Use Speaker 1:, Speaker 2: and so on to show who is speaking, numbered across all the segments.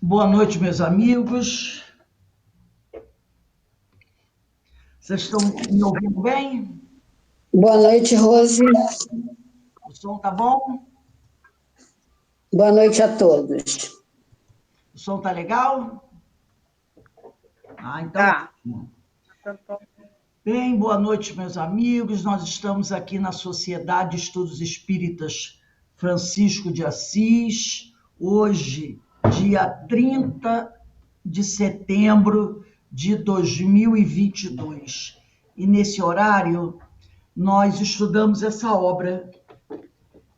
Speaker 1: Boa noite, meus amigos. Vocês estão me ouvindo bem?
Speaker 2: Boa noite, Rose.
Speaker 1: O som tá bom?
Speaker 2: Boa noite a todos.
Speaker 1: O som tá legal? Então,
Speaker 3: Tá.
Speaker 1: bem, boa noite, meus amigos. Nós estamos aqui na Sociedade de Estudos Espíritas Francisco de Assis, hoje, dia 30 de setembro de 2022. E nesse horário, nós estudamos essa obra,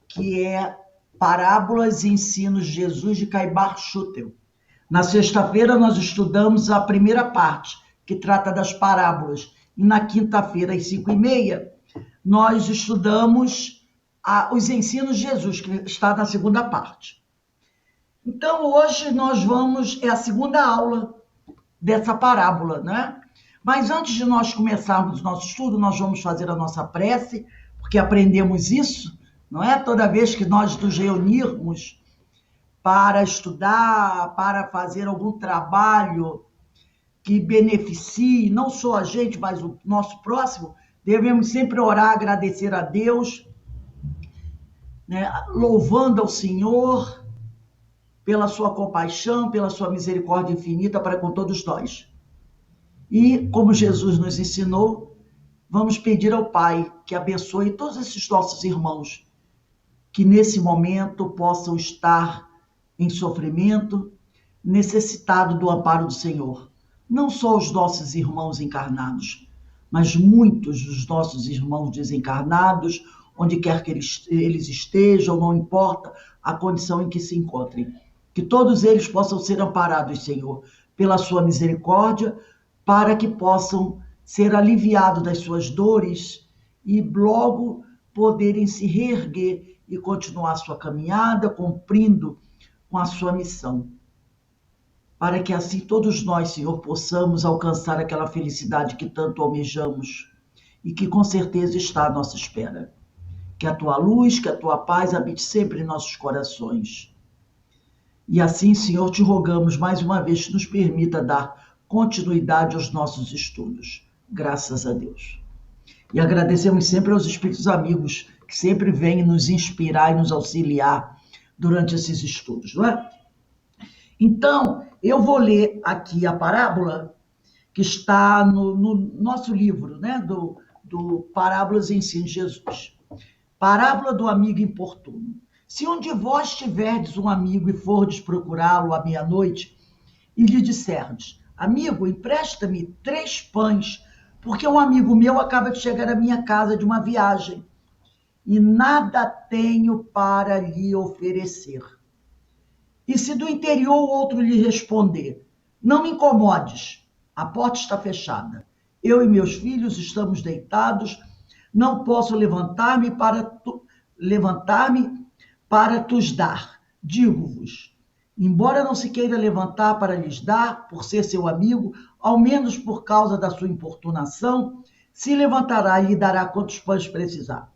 Speaker 1: que é Parábolas e Ensinos de Jesus, de Caibar Schutel. Na sexta-feira, nós estudamos a primeira parte, que trata das parábolas. E na quinta-feira, às 5h30, nós estudamos os ensinos de Jesus, que está na segunda parte. Então, hoje é a segunda aula dessa parábola, né? Mas antes de nós começarmos o nosso estudo, nós vamos fazer a nossa prece, porque aprendemos isso, não é? Toda vez que nós nos reunirmos para estudar, para fazer algum trabalho que beneficie não só a gente, mas o nosso próximo, devemos sempre orar, agradecer a Deus, né? Louvando ao Senhor pela sua compaixão, pela sua misericórdia infinita para com todos nós. E, como Jesus nos ensinou, vamos pedir ao Pai que abençoe todos esses nossos irmãos, que nesse momento possam estar em sofrimento, necessitado do amparo do Senhor. Não só os nossos irmãos encarnados, mas muitos dos nossos irmãos desencarnados, onde quer que eles estejam, não importa a condição em que se encontrem. Que todos eles possam ser amparados, Senhor, pela sua misericórdia, para que possam ser aliviados das suas dores e logo poderem se reerguer e continuar a sua caminhada, cumprindo com a sua missão. Para que assim todos nós, Senhor, possamos alcançar aquela felicidade que tanto almejamos e que com certeza está à nossa espera. Que a tua luz, que a tua paz habite sempre em nossos corações. E assim, Senhor, te rogamos mais uma vez que nos permita dar continuidade aos nossos estudos. Graças a Deus. E agradecemos sempre aos espíritos amigos que sempre vêm nos inspirar e nos auxiliar durante esses estudos, não é? Então, eu vou ler aqui a parábola que está no nosso livro, né, do Parábolas e Ensinos de Jesus. Parábola do amigo importuno. Se um de vós tiverdes um amigo e fordes procurá-lo à meia-noite e lhe disserdes: amigo, empresta-me 3 pães, porque um amigo meu acaba de chegar à minha casa de uma viagem e nada tenho para lhe oferecer. E se do interior outro lhe responder: não me incomodes, a porta está fechada, eu e meus filhos estamos deitados, não posso levantar-me para tos dar. Digo-vos, embora não se queira levantar para lhes dar, por ser seu amigo, ao menos por causa da sua importunação, se levantará e lhe dará quantos pães precisar.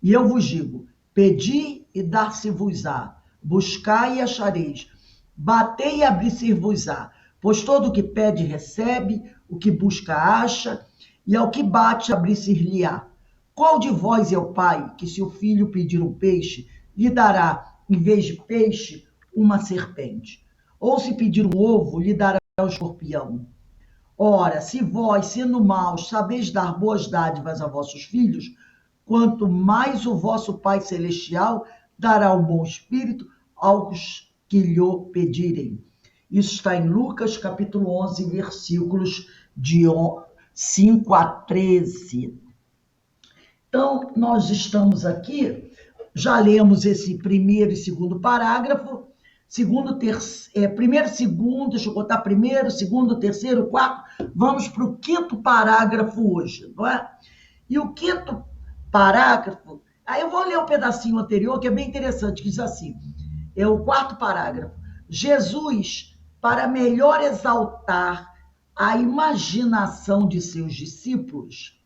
Speaker 1: E eu vos digo: pedi e dar-se-vos-á, buscai e achareis, batei e abrir-se-vos-á, pois todo o que pede recebe, o que busca acha, e ao que bate abrir-se-lhe-á. Qual de vós é o pai que, se o filho pedir um peixe, lhe dará, em vez de peixe, uma serpente? Ou se pedir um ovo, lhe dará um escorpião? Ora, se vós, sendo maus, sabeis dar boas dádivas a vossos filhos, quanto mais o vosso Pai Celestial dará um bom espírito aos que lhe pedirem. Isso está em Lucas, capítulo 11, versículos de 5 a 13. Então, nós estamos aqui, já lemos esse primeiro e segundo parágrafo, primeiro, segundo, deixa eu contar primeiro, segundo, terceiro, quarto, vamos para o quinto parágrafo hoje, não é? E o quinto parágrafo, aí eu vou ler um pedacinho anterior, que é bem interessante, que diz assim, é o quarto parágrafo. Jesus, para melhor exaltar a imaginação de seus discípulos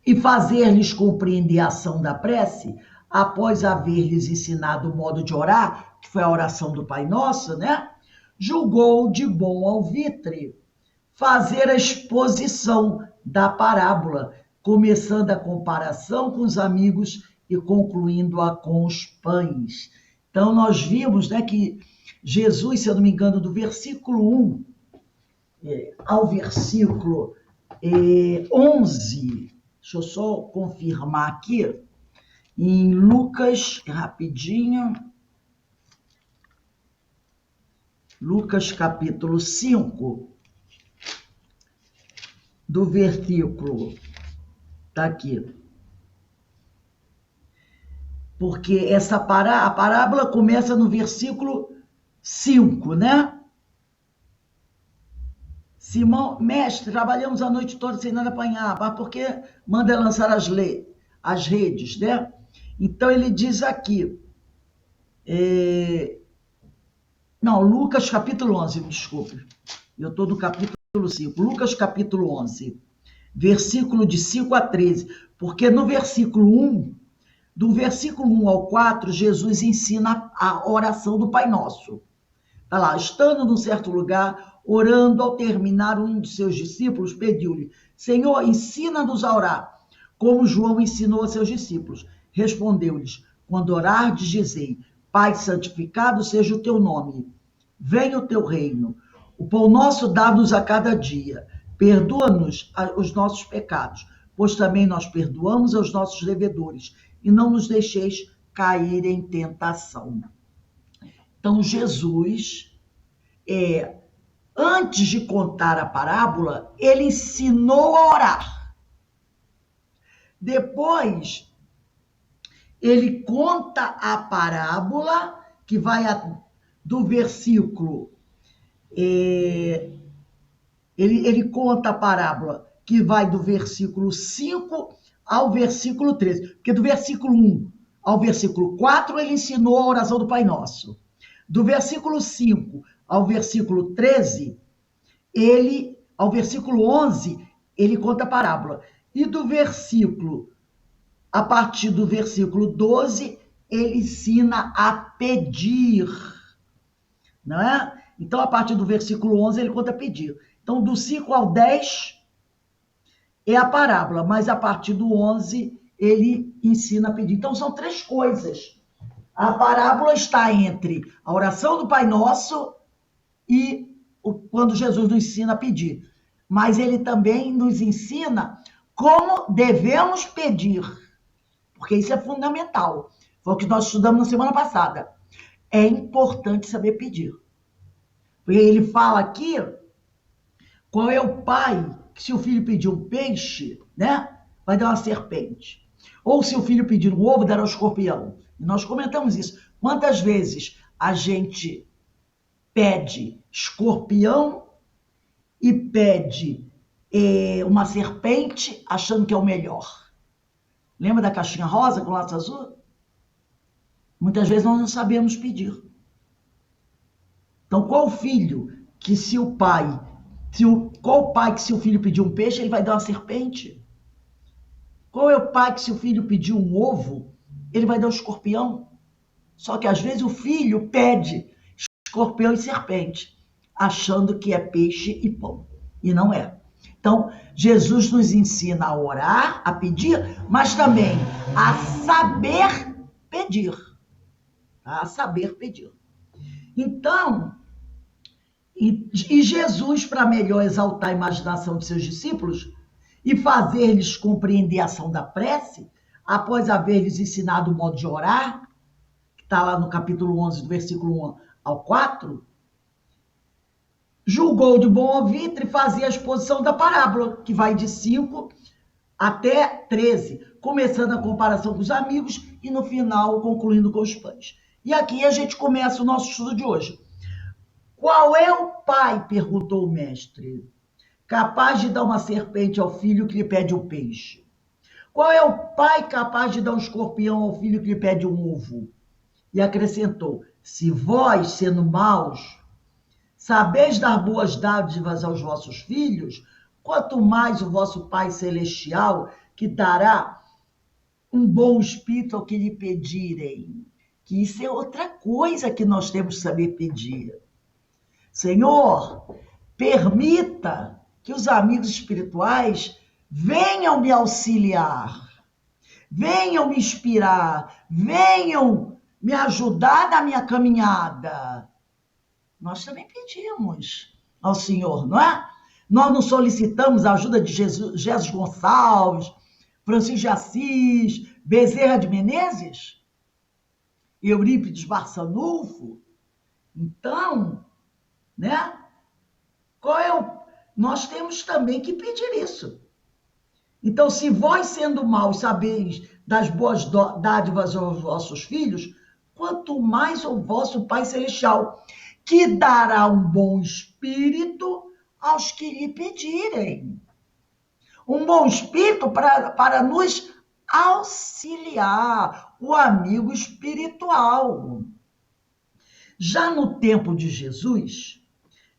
Speaker 1: e fazer-lhes compreender a ação da prece, após haver-lhes ensinado o modo de orar, que foi a oração do Pai Nosso, né? Julgou de bom alvitre fazer a exposição da parábola, começando a comparação com os amigos e concluindo-a com os pães. Então, nós vimos, né, que Jesus, se eu não me engano, do versículo 1 ao versículo 11, deixa eu só confirmar aqui, em Lucas, rapidinho, Lucas capítulo 5, do versículo, tá aqui, porque a parábola começa no versículo 5, né? Simão, mestre, trabalhamos a noite toda sem nada apanhar, mas por que manda lançar as redes, né? Então ele diz aqui, não, Lucas capítulo 11, me desculpe, eu estou no capítulo 5, Lucas capítulo 11, versículo de 5 a 13, porque no versículo 1, do versículo 1 ao 4, Jesus ensina a oração do Pai Nosso. Está lá, estando num certo lugar, orando, ao terminar, um de seus discípulos pediu-lhe, Senhor, ensina-nos a orar, como João ensinou a seus discípulos. Respondeu-lhes, quando orardes, dizei, Pai, santificado seja o teu nome, venha o teu reino, o pão nosso dá-nos a cada dia, perdoa-nos os nossos pecados, pois também nós perdoamos aos nossos devedores, e não nos deixeis cair em tentação. Então, Jesus, antes de contar a parábola, ele ensinou a orar. Depois, ele conta a parábola, que vai do versículo... Ele conta a parábola, que vai do versículo 5 ao versículo 13. Porque do versículo 1 ao versículo 4, ele ensinou a oração do Pai Nosso. Do versículo 5 ao versículo 13, ao versículo 11, ele conta a parábola. E a partir do versículo 12, ele ensina a pedir, não é? Então, a partir do versículo 11, ele conta a pedir. Então, do 5 ao 10 é a parábola, mas a partir do 11, ele ensina a pedir. Então, são três coisas. A parábola está entre a oração do Pai Nosso e quando Jesus nos ensina a pedir. Mas ele também nos ensina como devemos pedir, porque isso é fundamental. Foi o que nós estudamos na semana passada. É importante saber pedir. Porque ele fala aqui, qual é o pai que se o filho pedir um peixe, né, vai dar uma serpente. Ou se o filho pedir um ovo, dará um escorpião. E nós comentamos isso. Quantas vezes a gente pede escorpião e pede uma serpente achando que é o melhor? Lembra da caixinha rosa com laço azul? Muitas vezes nós não sabemos pedir. Então, qual filho que se o pai se o filho pedir um peixe, ele vai dar uma serpente? Qual é o pai que se o filho pedir um ovo, ele vai dar um escorpião? Só que às vezes o filho pede escorpião e serpente, achando que é peixe e pão. E não é. Então, Jesus nos ensina a orar, a pedir, mas também a saber pedir. A saber pedir. Então, e Jesus, para melhor exaltar a imaginação de seus discípulos e fazer-lhes compreender a ação da prece, após haver-lhes ensinado o modo de orar, que está lá no capítulo 11, do versículo 1 ao 4, julgou de bom alvitre fazer a exposição da parábola, que vai de 5 até 13, começando a comparação com os amigos e no final concluindo com os pães. E aqui a gente começa o nosso estudo de hoje. Qual é o pai, perguntou o mestre, capaz de dar uma serpente ao filho que lhe pede um peixe? Qual é o pai capaz de dar um escorpião ao filho que lhe pede um ovo? E acrescentou, se vós, sendo maus, sabeis dar boas dádivas aos vossos filhos, quanto mais o vosso Pai Celestial, que dará um bom espírito ao que lhe pedirem. Que isso é outra coisa que nós temos que saber pedir. Senhor, permita que os amigos espirituais venham me auxiliar, venham me inspirar, venham me ajudar na minha caminhada. Nós também pedimos ao Senhor, não é? Nós não solicitamos a ajuda de Jesus Gonçalves, Francisco de Assis, Bezerra de Menezes, Eurípides Barçanufo. Então, né? Nós temos também que pedir isso. Então, se vós, sendo maus, sabeis das boas dádivas aos vossos filhos, quanto mais o vosso Pai Celestial, que dará um bom espírito aos que lhe pedirem. Um bom espírito para nos auxiliar, o amigo espiritual. Já no tempo de Jesus,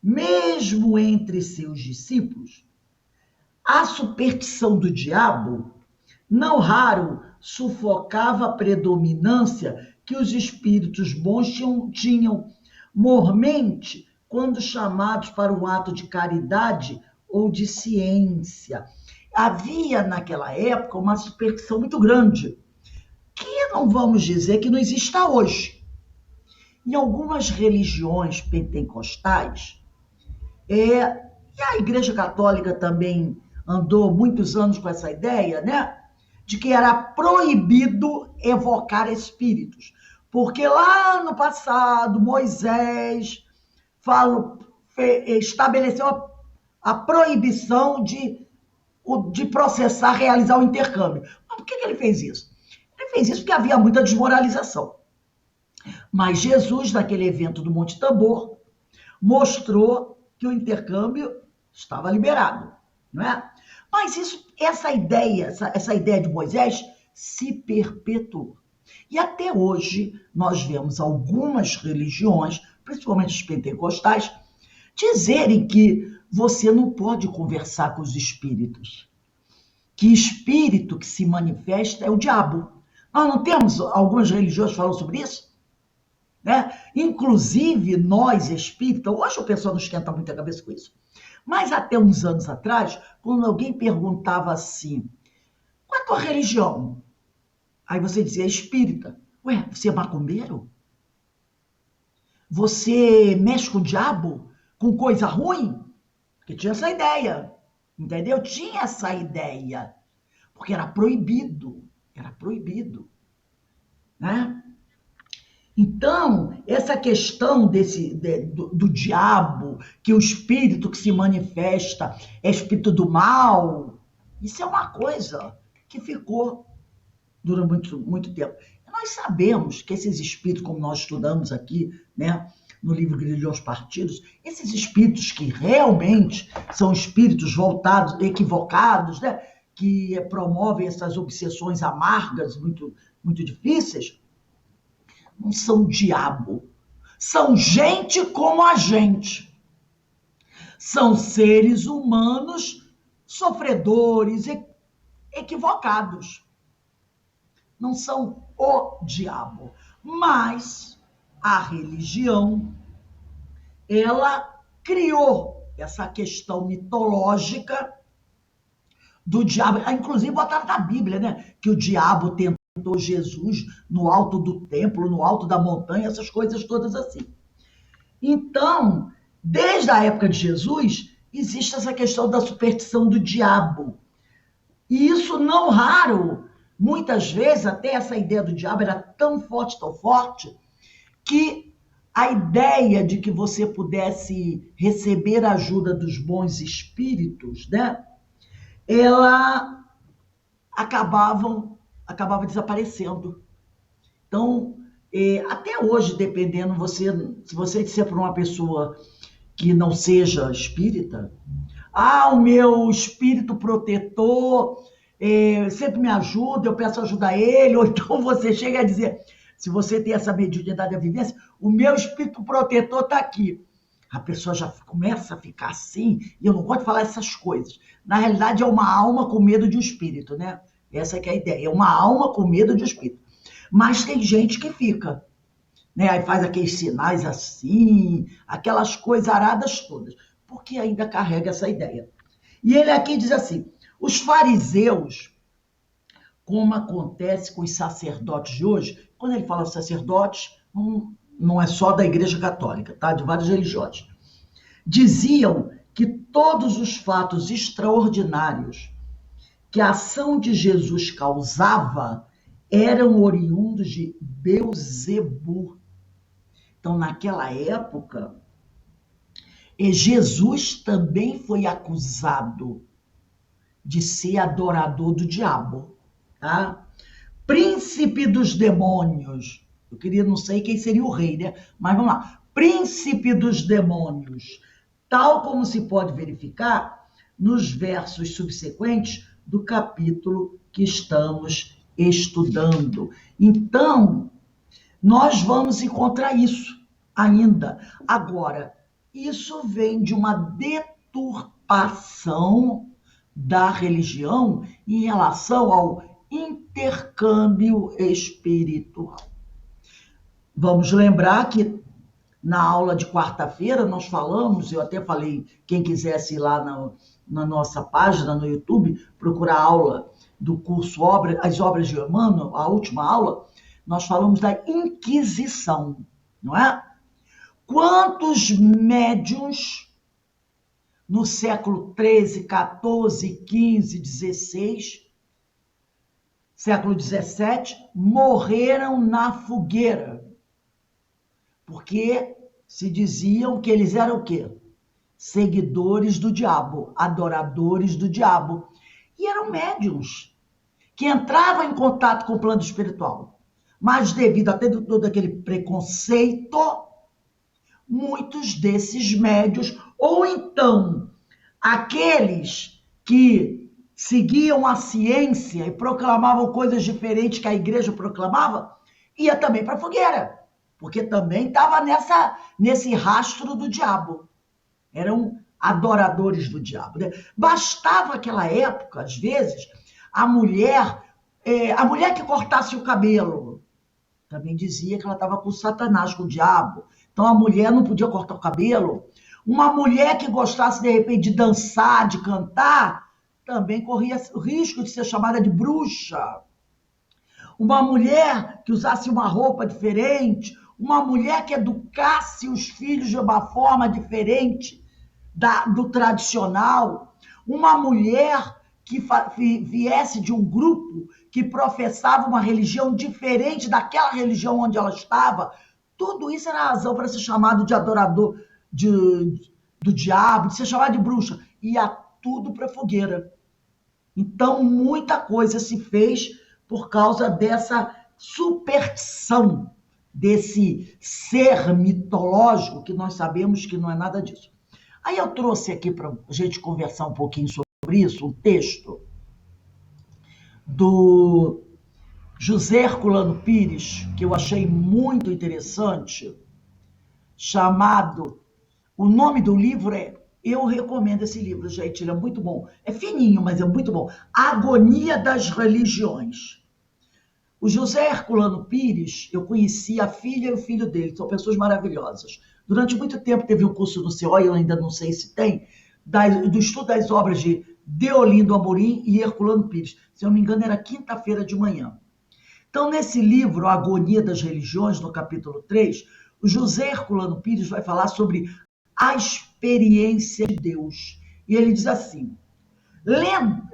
Speaker 1: mesmo entre seus discípulos, a superstição do diabo, não raro, sufocava a predominância que os espíritos bons tinham mormente quando chamados para um ato de caridade ou de ciência. Havia, naquela época, uma superstição muito grande, que não vamos dizer que não exista hoje. Em algumas religiões pentecostais, e a Igreja Católica também andou muitos anos com essa ideia, né? De que era proibido evocar espíritos. Porque lá no passado, Moisés estabeleceu a proibição de processar, realizar o intercâmbio. Mas por que ele fez isso? Ele fez isso porque havia muita desmoralização. Mas Jesus, naquele evento do Monte Tabor, mostrou que o intercâmbio estava liberado, não é? Mas essa ideia de Moisés se perpetuou. E até hoje nós vemos algumas religiões, principalmente os pentecostais, dizerem que você não pode conversar com os espíritos. Que espírito que se manifesta é o diabo. Nós não temos algumas religiões que falam sobre isso? Né? Inclusive, nós espíritas, hoje o pessoal não esquenta muito a cabeça com isso, mas até uns anos atrás, quando alguém perguntava assim, qual é a tua religião? Aí você dizia, espírita. Ué, você é macumbeiro? Você mexe com o diabo? Com coisa ruim? Porque tinha essa ideia, entendeu? Tinha essa ideia, porque era proibido, né? Então, essa questão do diabo, que o espírito que se manifesta é espírito do mal, isso é uma coisa que ficou durante muito, muito tempo. E nós sabemos que esses espíritos, como nós estudamos aqui, né, no livro Grilhão aos Partidos, esses espíritos que realmente são espíritos voltados, equivocados, né, que promovem essas obsessões amargas, muito, muito difíceis, não são diabo, são gente como a gente. São seres humanos sofredores, equivocados. Não são o diabo. Mas a religião, ela criou essa questão mitológica do diabo. Inclusive botaram na Bíblia, né? Que o diabo tentou Jesus no alto do templo, no alto da montanha, essas coisas todas assim. Então, desde a época de Jesus, existe essa questão da superstição do diabo. E isso não raro, muitas vezes, até essa ideia do diabo era tão forte, que a ideia de que você pudesse receber a ajuda dos bons espíritos, né, ela acabava desaparecendo. Então, até hoje, dependendo, se você disser para uma pessoa que não seja espírita, o meu espírito protetor sempre me ajuda, eu peço ajuda a ele, ou então você chega a dizer, se você tem essa mediunidade da vivência, o meu espírito protetor está aqui. A pessoa já começa a ficar assim, e eu não gosto de falar essas coisas. Na realidade, é uma alma com medo de um espírito, né? Essa que é a ideia. É uma alma com medo de espírito. Mas tem gente que fica, né? Aí faz aqueles sinais assim, aquelas coisas aradas todas, porque ainda carrega essa ideia. E ele aqui diz assim: os fariseus, como acontece com os sacerdotes de hoje, quando ele fala sacerdotes, não é só da Igreja Católica, tá? De várias religiões, diziam que todos os fatos extraordinários que a ação de Jesus causava eram oriundos de Beelzebu. Então, naquela época, Jesus também foi acusado de ser adorador do diabo, tá? Príncipe dos demônios. Eu queria, não sei quem seria o rei, né? Mas vamos lá. Príncipe dos demônios, tal como se pode verificar nos versos subsequentes do capítulo que estamos estudando. Então, nós vamos encontrar isso ainda. Agora, isso vem de uma deturpação da religião em relação ao intercâmbio espiritual. Vamos lembrar que na aula de quarta-feira nós falamos, eu até falei, quem quisesse ir lá na nossa página no YouTube, procurar a aula do curso As Obras de Emmanuel, a última aula, nós falamos da Inquisição, não é? Quantos médiuns no século XIII, XIV, XV, XVI, século XVII, morreram na fogueira? Porque se diziam que eles eram o quê? Seguidores do diabo, adoradores do diabo. E eram médiuns que entravam em contato com o plano espiritual. Mas devido a todo aquele preconceito, muitos desses médiuns, ou então aqueles que seguiam a ciência e proclamavam coisas diferentes que a igreja proclamava, ia também para a fogueira, porque também estava nesse rastro do diabo. Eram adoradores do diabo, né? Bastava aquela época, às vezes, a mulher que cortasse o cabelo, também dizia que ela estava com Satanás, com o diabo. Então a mulher não podia cortar o cabelo. Uma mulher que gostasse, de repente, de dançar, de cantar, também corria o risco de ser chamada de bruxa. Uma mulher que usasse uma roupa diferente, uma mulher que educasse os filhos de uma forma diferente do tradicional, uma mulher que viesse de um grupo que professava uma religião diferente daquela religião onde ela estava, tudo isso era razão para ser chamado de adorador do diabo, de ser chamado de bruxa. Ia tudo para a fogueira. Então, muita coisa se fez por causa dessa superstição, desse ser mitológico, que nós sabemos que não é nada disso. Aí eu trouxe aqui para a gente conversar um pouquinho sobre isso, um texto do José Herculano Pires, que eu achei muito interessante, chamado... O nome do livro eu recomendo esse livro, gente, ele é muito bom. É fininho, mas é muito bom. A Agonia das Religiões. O José Herculano Pires, eu conheci a filha e o filho dele, são pessoas maravilhosas. Durante muito tempo teve um curso no CEOI, eu ainda não sei se tem, do estudo das obras de Deolindo Amorim e Herculano Pires. Se eu não me engano, era quinta-feira de manhã. Então, nesse livro, A Agonia das Religiões, no capítulo 3, o José Herculano Pires vai falar sobre a experiência de Deus. E ele diz assim: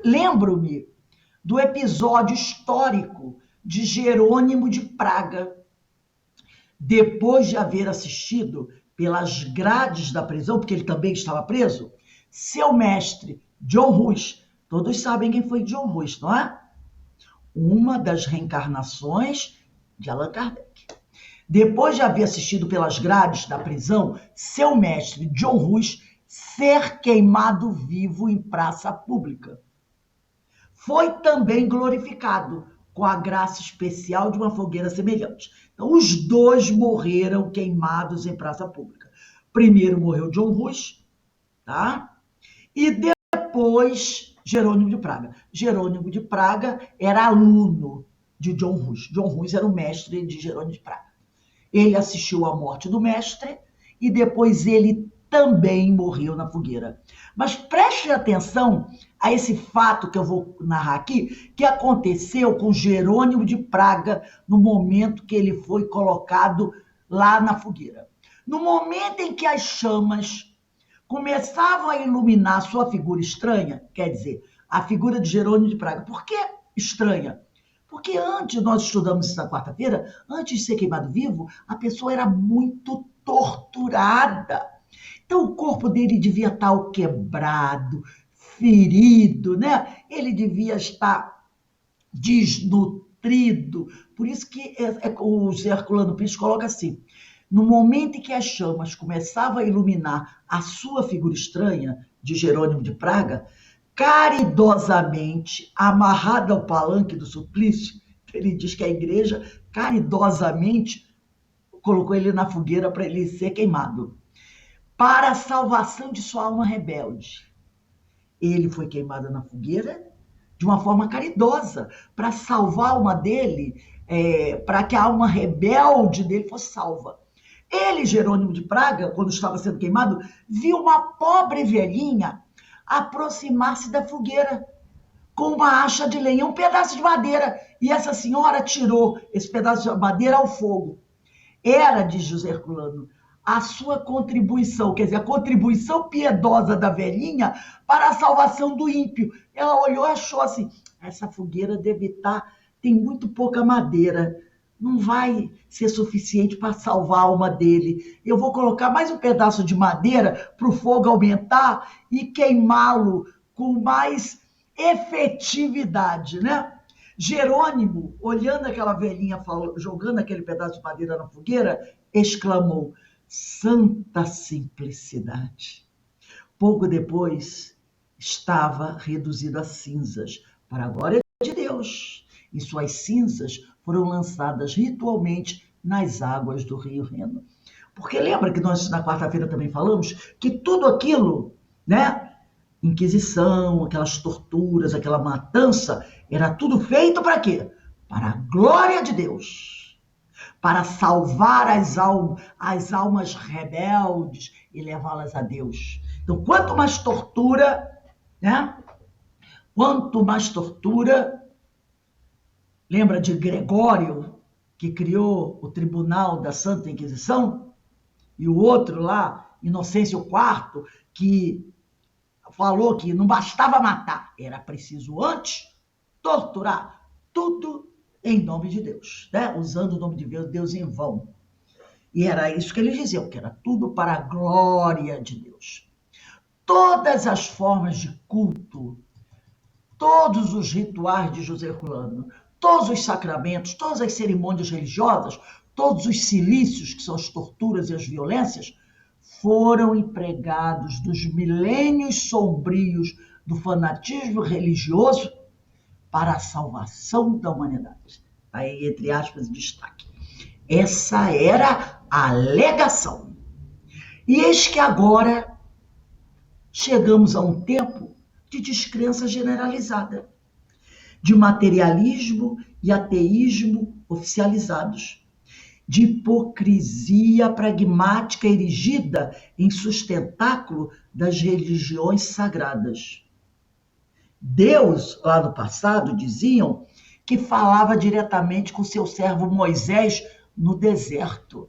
Speaker 1: lembro-me do episódio histórico de Jerônimo de Praga. Depois de haver assistido pelas grades da prisão, porque ele também estava preso, seu mestre, John Hus, todos sabem quem foi John Hus, não é? Uma das reencarnações de Allan Kardec. Depois de haver assistido pelas grades da prisão, seu mestre, John Hus, ser queimado vivo em praça pública. Foi também glorificado com a graça especial de uma fogueira semelhante. Então, os dois morreram queimados em praça pública. Primeiro morreu John Hus, tá? E depois Jerônimo de Praga. Jerônimo de Praga era aluno de John Hus. John Hus era o mestre de Jerônimo de Praga. Ele assistiu à morte do mestre e depois ele também morreu na fogueira. Mas preste atenção a esse fato que eu vou narrar aqui, que aconteceu com Jerônimo de Praga no momento que ele foi colocado lá na fogueira. No momento em que as chamas começavam a iluminar sua figura estranha, quer dizer, a figura de Jerônimo de Praga. Por que estranha? Porque antes, nós estudamos isso na quarta-feira, antes de ser queimado vivo, a pessoa era muito torturada. Então o corpo dele devia estar quebrado, ferido, né? Ele devia estar desnutrido. Por isso que o Zé Herculano Pires coloca assim: no momento em que as chamas começavam a iluminar a sua figura estranha, de Jerônimo de Praga, caridosamente, amarrada ao palanque do suplício, ele diz que a igreja, caridosamente, colocou ele na fogueira para ele ser queimado, para a salvação de sua alma rebelde. Ele foi queimado na fogueira de uma forma caridosa, para salvar a alma dele, para que a alma rebelde dele fosse salva. Ele, Jerônimo de Praga, quando estava sendo queimado, viu uma pobre velhinha aproximar-se da fogueira com uma acha de lenha, um pedaço de madeira, e essa senhora tirou esse pedaço de madeira ao fogo. Era, diz José Herculano, a sua contribuição, quer dizer, a contribuição piedosa da velhinha para a salvação do ímpio. Ela olhou e achou assim: essa fogueira deve estar, tem muito pouca madeira, não vai ser suficiente para salvar a alma dele. Eu vou colocar mais um pedaço de madeira para o fogo aumentar e queimá-lo com mais efetividade, né? Jerônimo, olhando aquela velhinha, jogando aquele pedaço de madeira na fogueira, exclamou: santa simplicidade. Pouco depois, estava reduzido a cinzas, para a glória de Deus, e suas cinzas foram lançadas ritualmente nas águas do rio Reno. Porque lembra que nós na quarta-feira também falamos que tudo aquilo, né? Inquisição, aquelas torturas, aquela matança, era tudo feito para quê? Para a glória de Deus, para salvar as almas rebeldes e levá-las a Deus. Então, quanto mais tortura, né? Quanto mais tortura, lembra de Gregório, que criou o Tribunal da Santa Inquisição? E o outro lá, Inocêncio IV, que falou que não bastava matar, era preciso antes torturar, tudo em nome de Deus, né? Usando o nome de Deus em vão. E era isso que eles diziam, que era tudo para a glória de Deus. Todas as formas de culto, todos os rituais de José Herculano, todos os sacramentos, todas as cerimônias religiosas, todos os cilícios, que são as torturas e as violências, foram empregados dos milênios sombrios do fanatismo religioso para a salvação da humanidade. Aí, entre aspas, destaque. Essa era a alegação. E eis que agora chegamos a um tempo de descrença generalizada, de materialismo e ateísmo oficializados, de hipocrisia pragmática erigida em sustentáculo das religiões sagradas. Deus, lá no passado, diziam que falava diretamente com seu servo Moisés no deserto.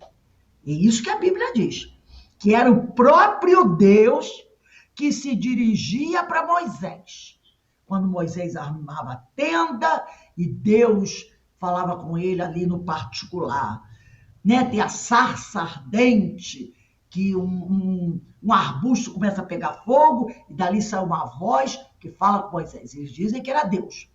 Speaker 1: E isso que a Bíblia diz, que era o próprio Deus que se dirigia para Moisés. Quando Moisés armava a tenda e Deus falava com ele ali no particular. Né? Tem a sarça ardente, que um arbusto começa a pegar fogo e dali sai uma voz que fala com Moisés. Eles dizem que era Deus.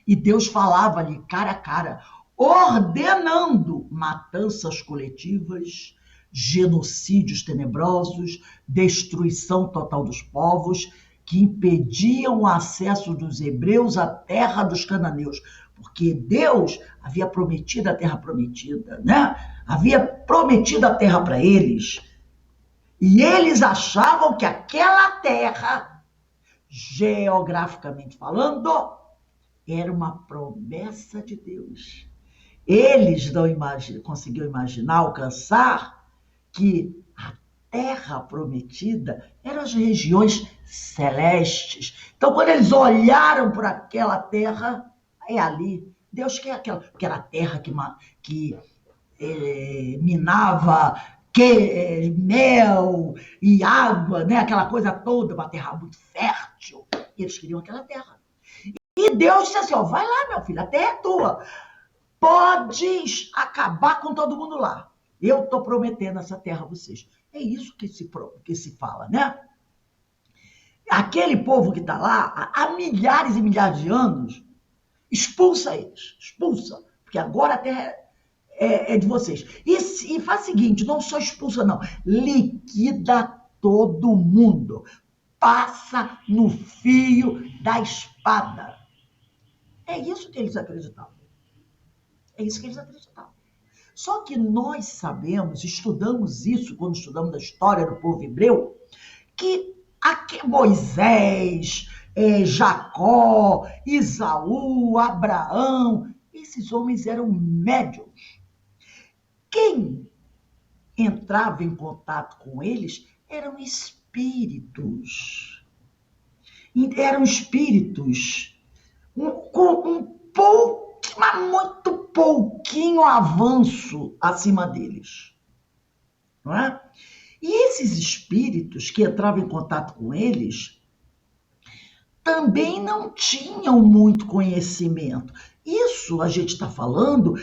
Speaker 1: E Deus falava ali cara a cara, ordenando matanças coletivas, genocídios tenebrosos, destruição total dos povos, que impediam o acesso dos hebreus à terra dos cananeus, porque Deus havia prometido a terra prometida, né? Havia prometido a terra para eles, e eles achavam que aquela terra geograficamente falando, era uma promessa de Deus. Eles não conseguiam imaginar, alcançar que a terra prometida eram as regiões celestes. Então, quando eles olharam por aquela terra, é ali. Deus quer aquela, porque era a terra que minava mel e água, né? Aquela coisa toda, uma terra muito fértil. E eles queriam aquela terra. E Deus disse assim, ó, vai lá, meu filho, a terra é tua. Podes acabar com todo mundo lá. Eu estou prometendo essa terra a vocês. É isso que se fala, né? Aquele povo que está lá, há milhares e milhares de anos, expulsa eles, expulsa. Porque agora a terra é de vocês. E faz o seguinte, não só expulsa não, liquida todo mundo. Passa no fio da espada. É isso que eles acreditavam. É isso que eles acreditavam. Só que nós sabemos, estudamos isso quando estudamos a história do povo hebreu, que Moisés, Jacó, Isaú, Abraão, esses homens eram médiuns. Quem entrava em contato com eles eram espíritos. Eram espíritos com mas muito pouquinho avanço acima deles. Não é? E esses espíritos que entravam em contato com eles também não tinham muito conhecimento. Isso a gente está falando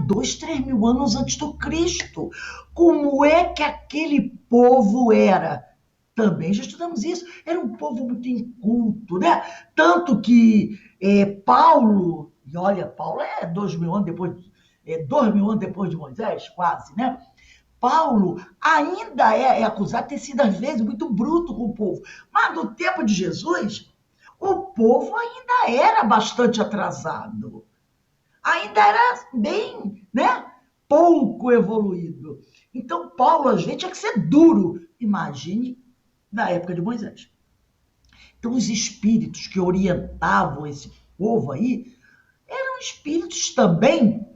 Speaker 1: 2-3 mil anos antes do Cristo. Como é que aquele povo era? Também já estudamos isso. Era um povo muito inculto, né? Tanto que Paulo, e olha, Paulo 2 mil anos depois, 2 mil anos depois de Moisés, quase, né? Paulo ainda é acusado de ter sido, às vezes, muito bruto com o povo. Mas no tempo de Jesus, o povo ainda era bastante atrasado. Ainda era bem, né? Pouco evoluído. Então, Paulo, às vezes, tinha que ser duro. Imagine na época de Moisés. Então, os espíritos que orientavam esse povo aí eram espíritos também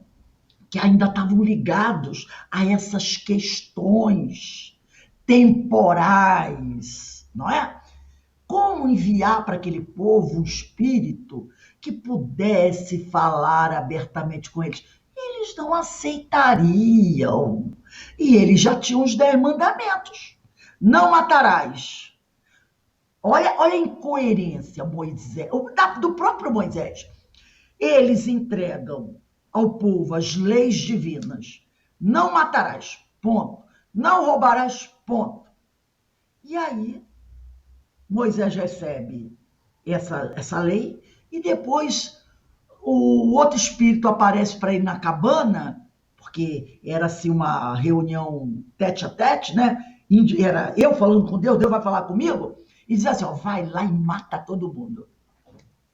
Speaker 1: que ainda estavam ligados a essas questões temporais, não é? Como enviar para aquele povo um espírito que pudesse falar abertamente com eles? Eles não aceitariam. E eles já tinham os 10 mandamentos. Não matarás. Olha a incoerência do próprio Moisés. Eles entregam ao povo as leis divinas. Não matarás, ponto. Não roubarás, ponto. E aí, Moisés recebe essa lei e depois o outro espírito aparece para ele na cabana, porque era assim uma reunião tete a tete, né? Era eu falando com Deus, Deus vai falar comigo, e diz assim, ó, vai lá e mata todo mundo.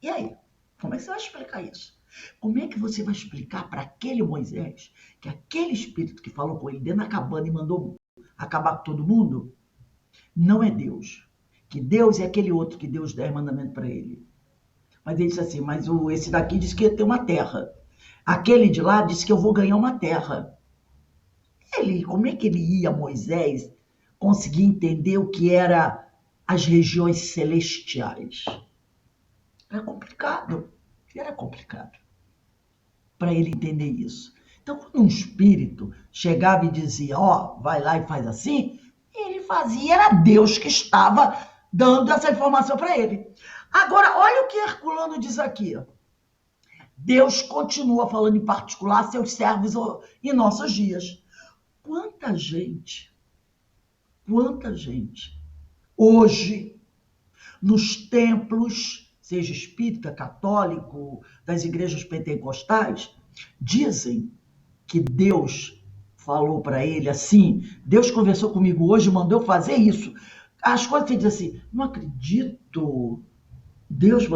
Speaker 1: E aí? Como é que você vai explicar isso? Como é que você vai explicar para aquele Moisés que aquele espírito que falou com ele dentro da cabana e mandou acabar com todo mundo não é Deus? Que Deus é aquele outro que deu os 10 mandamentos para ele. Mas ele disse assim, mas esse daqui disse que ia ter uma terra. Aquele de lá disse que eu vou ganhar uma terra. Como é que ele ia, Moisés, conseguir entender o que eram as regiões celestiais? Era complicado para ele entender isso. Então, quando um espírito chegava e dizia, ó, vai lá e faz assim, ele fazia, era Deus que estava dando essa informação para ele. Agora, olha o que Herculano diz aqui. Deus continua falando em particular a seus servos em nossos dias. Quanta gente hoje, nos templos, seja espírita, católico, das igrejas pentecostais, dizem que Deus falou para ele assim, Deus conversou comigo hoje, mandou fazer isso. As coisas que você diz assim, não acredito. Deus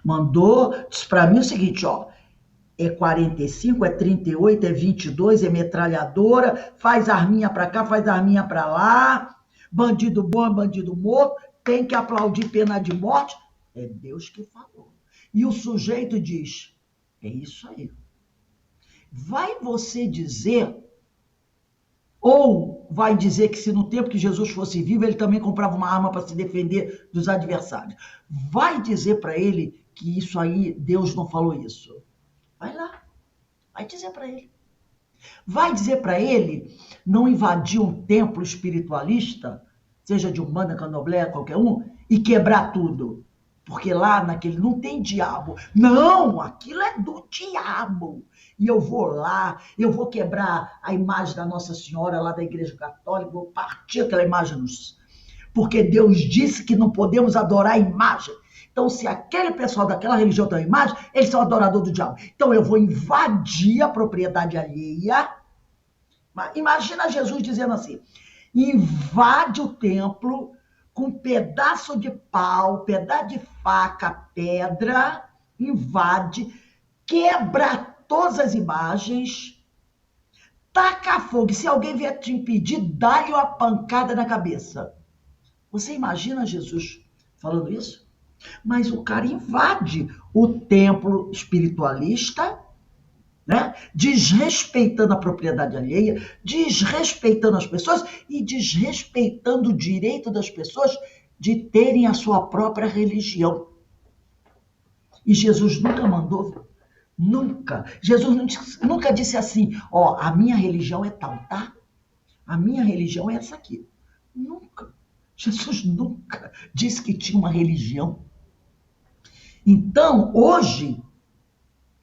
Speaker 1: mandou, disse para mim o seguinte, ó, 45, 38, 22, metralhadora, faz arminha para cá, faz arminha para lá, bandido bom, bandido morto, tem que aplaudir pena de morte. É Deus que falou. E o sujeito diz, é isso aí. Vai você dizer, ou vai dizer que se no tempo que Jesus fosse vivo, ele também comprava uma arma para se defender dos adversários. Vai dizer para ele que isso aí, Deus não falou isso. Vai lá, vai dizer para ele. Vai dizer para ele não invadir um templo espiritualista, seja de Umbanda, Candomblé, qualquer um, e quebrar tudo. Porque lá naquele não tem diabo. Não, aquilo é do diabo. E eu vou lá, eu vou quebrar a imagem da Nossa Senhora lá da Igreja Católica, vou partir aquela imagem porque Deus disse que não podemos adorar a imagem. Então, se aquele pessoal daquela religião tem uma imagem, eles são adoradores do diabo. Então, eu vou invadir a propriedade alheia. Imagina Jesus dizendo assim, invade o templo com pedaço de pau, pedaço de faca, pedra, invade, quebra todas as imagens, taca fogo. Se alguém vier te impedir, dá-lhe uma pancada na cabeça. Você imagina Jesus falando isso? Mas o cara invade o templo espiritualista, né? Desrespeitando a propriedade alheia, desrespeitando as pessoas e desrespeitando o direito das pessoas de terem a sua própria religião. E Jesus nunca mandou, nunca. Jesus nunca disse assim, ó, a minha religião é tal, tá? A minha religião é essa aqui. Nunca. Jesus nunca disse que tinha uma religião. Então, hoje,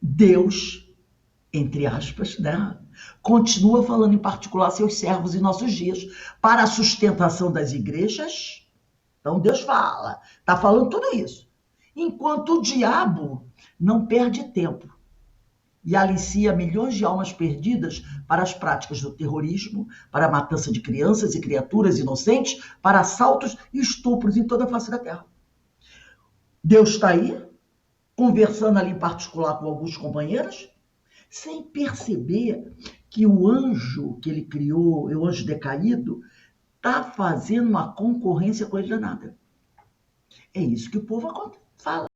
Speaker 1: Deus, entre aspas, né, continua falando em particular a seus servos em nossos dias, para a sustentação das igrejas. Então, Deus fala, está falando tudo isso. Enquanto o diabo não perde tempo e alicia milhões de almas perdidas para as práticas do terrorismo, para a matança de crianças e criaturas inocentes, para assaltos e estupros em toda a face da terra. Deus está aí, conversando ali em particular com alguns companheiros, sem perceber que o anjo que ele criou, o anjo decaído, está fazendo uma concorrência com ele danada. É isso que o povo fala.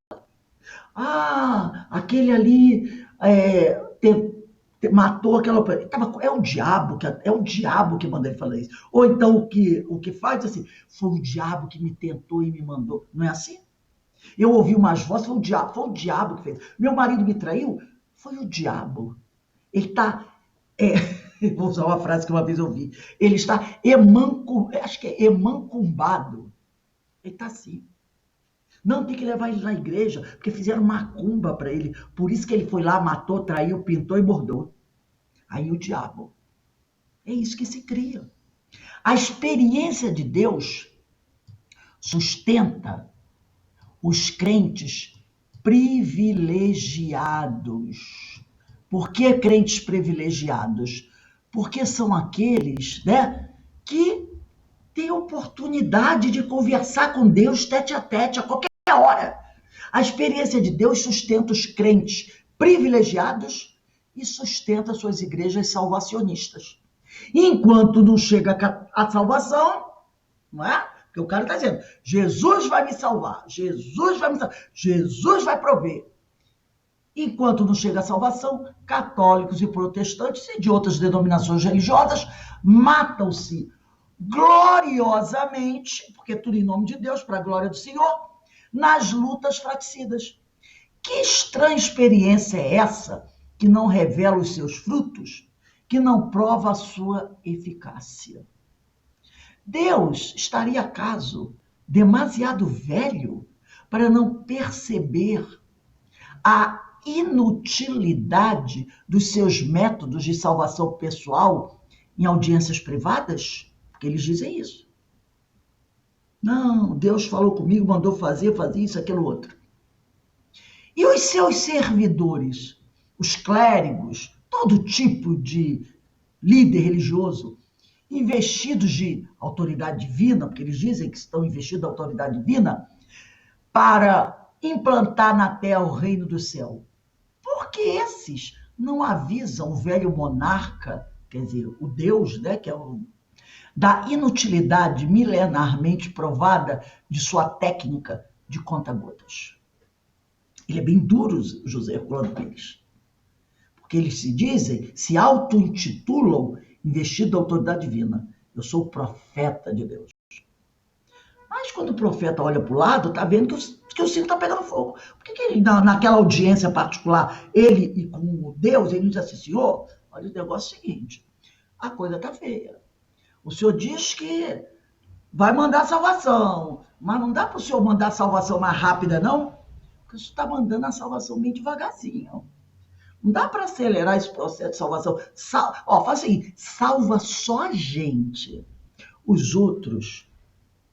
Speaker 1: Ah, aquele ali matou aquela... É o diabo que manda ele falar isso. Ou então o que faz assim, foi o diabo que me tentou e me mandou. Não é assim? Eu ouvi umas vozes, foi o diabo que fez. Meu marido me traiu, foi o diabo. Ele está... vou usar uma frase que uma vez eu ouvi. Ele está emancubado. Ele está assim. Não, tem que levar ele na igreja, porque fizeram macumba para ele. Por isso que ele foi lá, matou, traiu, pintou e bordou. Aí o diabo. É isso que se cria. A experiência de Deus sustenta os crentes privilegiados. Por que crentes privilegiados? Porque são aqueles, né, que têm oportunidade de conversar com Deus tete a tete a qualquer hora. A experiência de Deus sustenta os crentes privilegiados e sustenta suas igrejas salvacionistas. Enquanto não chega a salvação, não é? Porque o cara está dizendo, Jesus vai me salvar, Jesus vai me salvar, Jesus vai prover. Enquanto não chega a salvação, católicos e protestantes e de outras denominações religiosas matam-se gloriosamente, porque tudo em nome de Deus, para a glória do Senhor, nas lutas fratricidas. Que estranha experiência é essa que não revela os seus frutos, que não prova a sua eficácia? Deus estaria, acaso, demasiado velho para não perceber a inutilidade dos seus métodos de salvação pessoal em audiências privadas? Porque eles dizem isso. Não, Deus falou comigo, mandou fazer isso, aquilo, outro. E os seus servidores, os clérigos, todo tipo de líder religioso, investidos de autoridade divina, porque eles dizem que estão investidos de autoridade divina, para implantar na terra o reino do céu. Porque esses não avisam o velho monarca, quer dizer, o Deus, né, que é da inutilidade milenarmente provada de sua técnica de conta-gotas. Ele é bem duro, José Herculano Pires, porque eles se auto-intitulam investido da autoridade divina. Eu sou o profeta de Deus. Mas quando o profeta olha para o lado, está vendo que o circo está pegando fogo. Por que ele, naquela audiência particular, ele e com Deus, ele diz assim, Senhor, olha, o negócio é o seguinte, a coisa está feia. O Senhor diz que vai mandar salvação, mas não dá para o Senhor mandar a salvação mais rápida, não? Porque o Senhor está mandando a salvação bem devagarzinho. Não dá para acelerar esse processo de salvação. Faz assim, salva só a gente. Os outros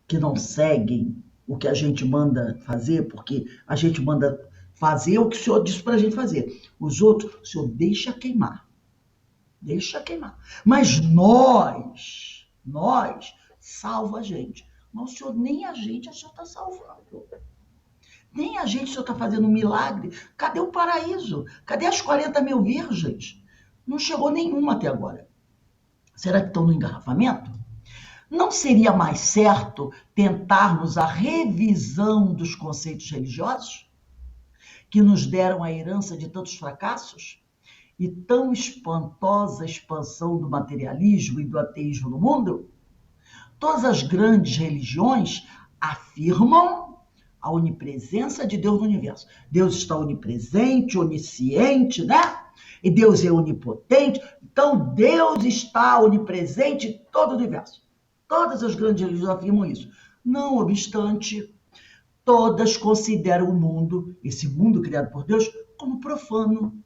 Speaker 1: que não seguem o que a gente manda fazer, porque a gente manda fazer o que o Senhor disse para a gente fazer. Os outros, o Senhor deixa queimar. Deixa queimar. Mas nós, salva a gente. Mas o Senhor, nem a gente, o Senhor está salvando. Nem a gente, o Senhor está fazendo um milagre. Cadê o paraíso? Cadê as 40 mil virgens? Não chegou nenhuma até agora. Será que estão no engarrafamento? Não seria mais certo tentarmos a revisão dos conceitos religiosos que nos deram a herança de tantos fracassos e tão espantosa expansão do materialismo e do ateísmo no mundo? Todas as grandes religiões afirmam a onipresença de Deus no universo. Deus está onipresente, onisciente, né? E Deus é onipotente. Então, Deus está onipresente em todo o universo. Todas as grandes religiões afirmam isso. Não obstante, todas consideram o mundo, esse mundo criado por Deus, como profano.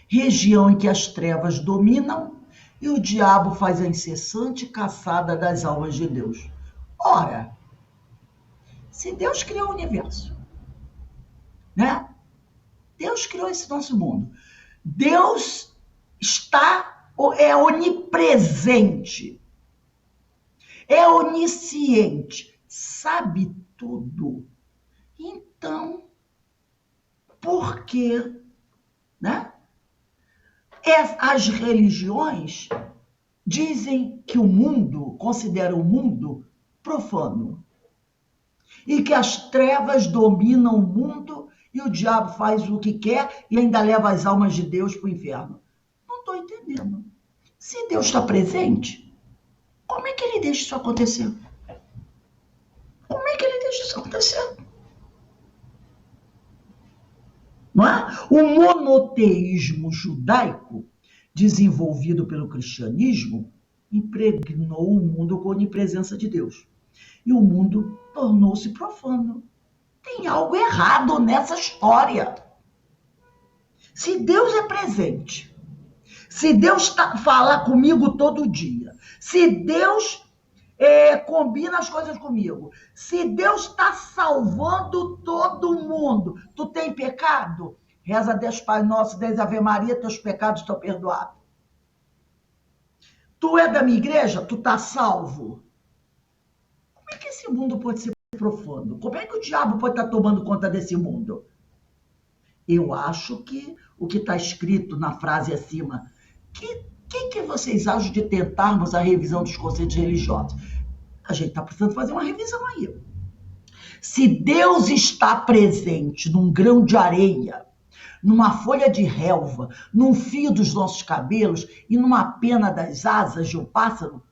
Speaker 1: Região em que as trevas dominam e o diabo faz a incessante caçada das almas de Deus. Ora, se Deus criou o universo, né? Deus criou esse nosso mundo. Deus é onipresente, é onisciente, sabe tudo. Então, por que, né? As religiões dizem que o mundo, consideram o mundo profano. E que as trevas dominam o mundo e o diabo faz o que quer e ainda leva as almas de Deus para o inferno. Não estou entendendo. Se Deus está presente, como é que ele deixa isso acontecer? Como é que ele deixa isso acontecer? Não é? O monoteísmo judaico, desenvolvido pelo cristianismo, impregnou o mundo com a onipresença de Deus. E o mundo tornou-se profano. Tem algo errado nessa história. Se Deus é presente, se Deus fala comigo todo dia, se Deus combina as coisas comigo, se Deus está salvando todo mundo, tu tem pecado? Reza 10 Pai Nosso, 10 Ave Maria, teus pecados estão perdoados. Tu é da minha igreja, tu está salvo. Como é que esse mundo pode ser profano? Como é que o diabo pode estar tomando conta desse mundo? Eu acho que o que está escrito na frase acima, que vocês acham de tentarmos a revisão dos conceitos religiosos? A gente está precisando fazer uma revisão aí. Se Deus está presente num grão de areia, numa folha de relva, num fio dos nossos cabelos e numa pena das asas de um pássaro,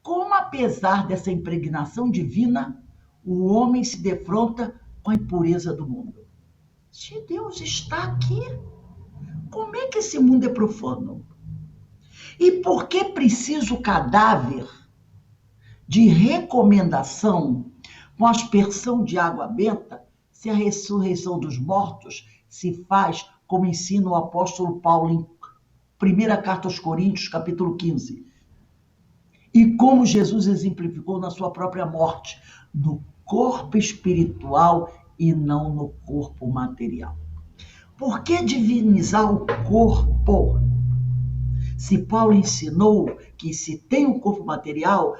Speaker 1: como, apesar dessa impregnação divina, o homem se defronta com a impureza do mundo? Se Deus está aqui, como é que esse mundo é profano? E por que precisa o cadáver de recomendação com aspersão de água benta se a ressurreição dos mortos se faz como ensina o apóstolo Paulo em 1ª Carta aos Coríntios, capítulo 15? E como Jesus exemplificou na sua própria morte, no corpo espiritual e não no corpo material. Por que divinizar o corpo? Se Paulo ensinou que se tem um corpo material,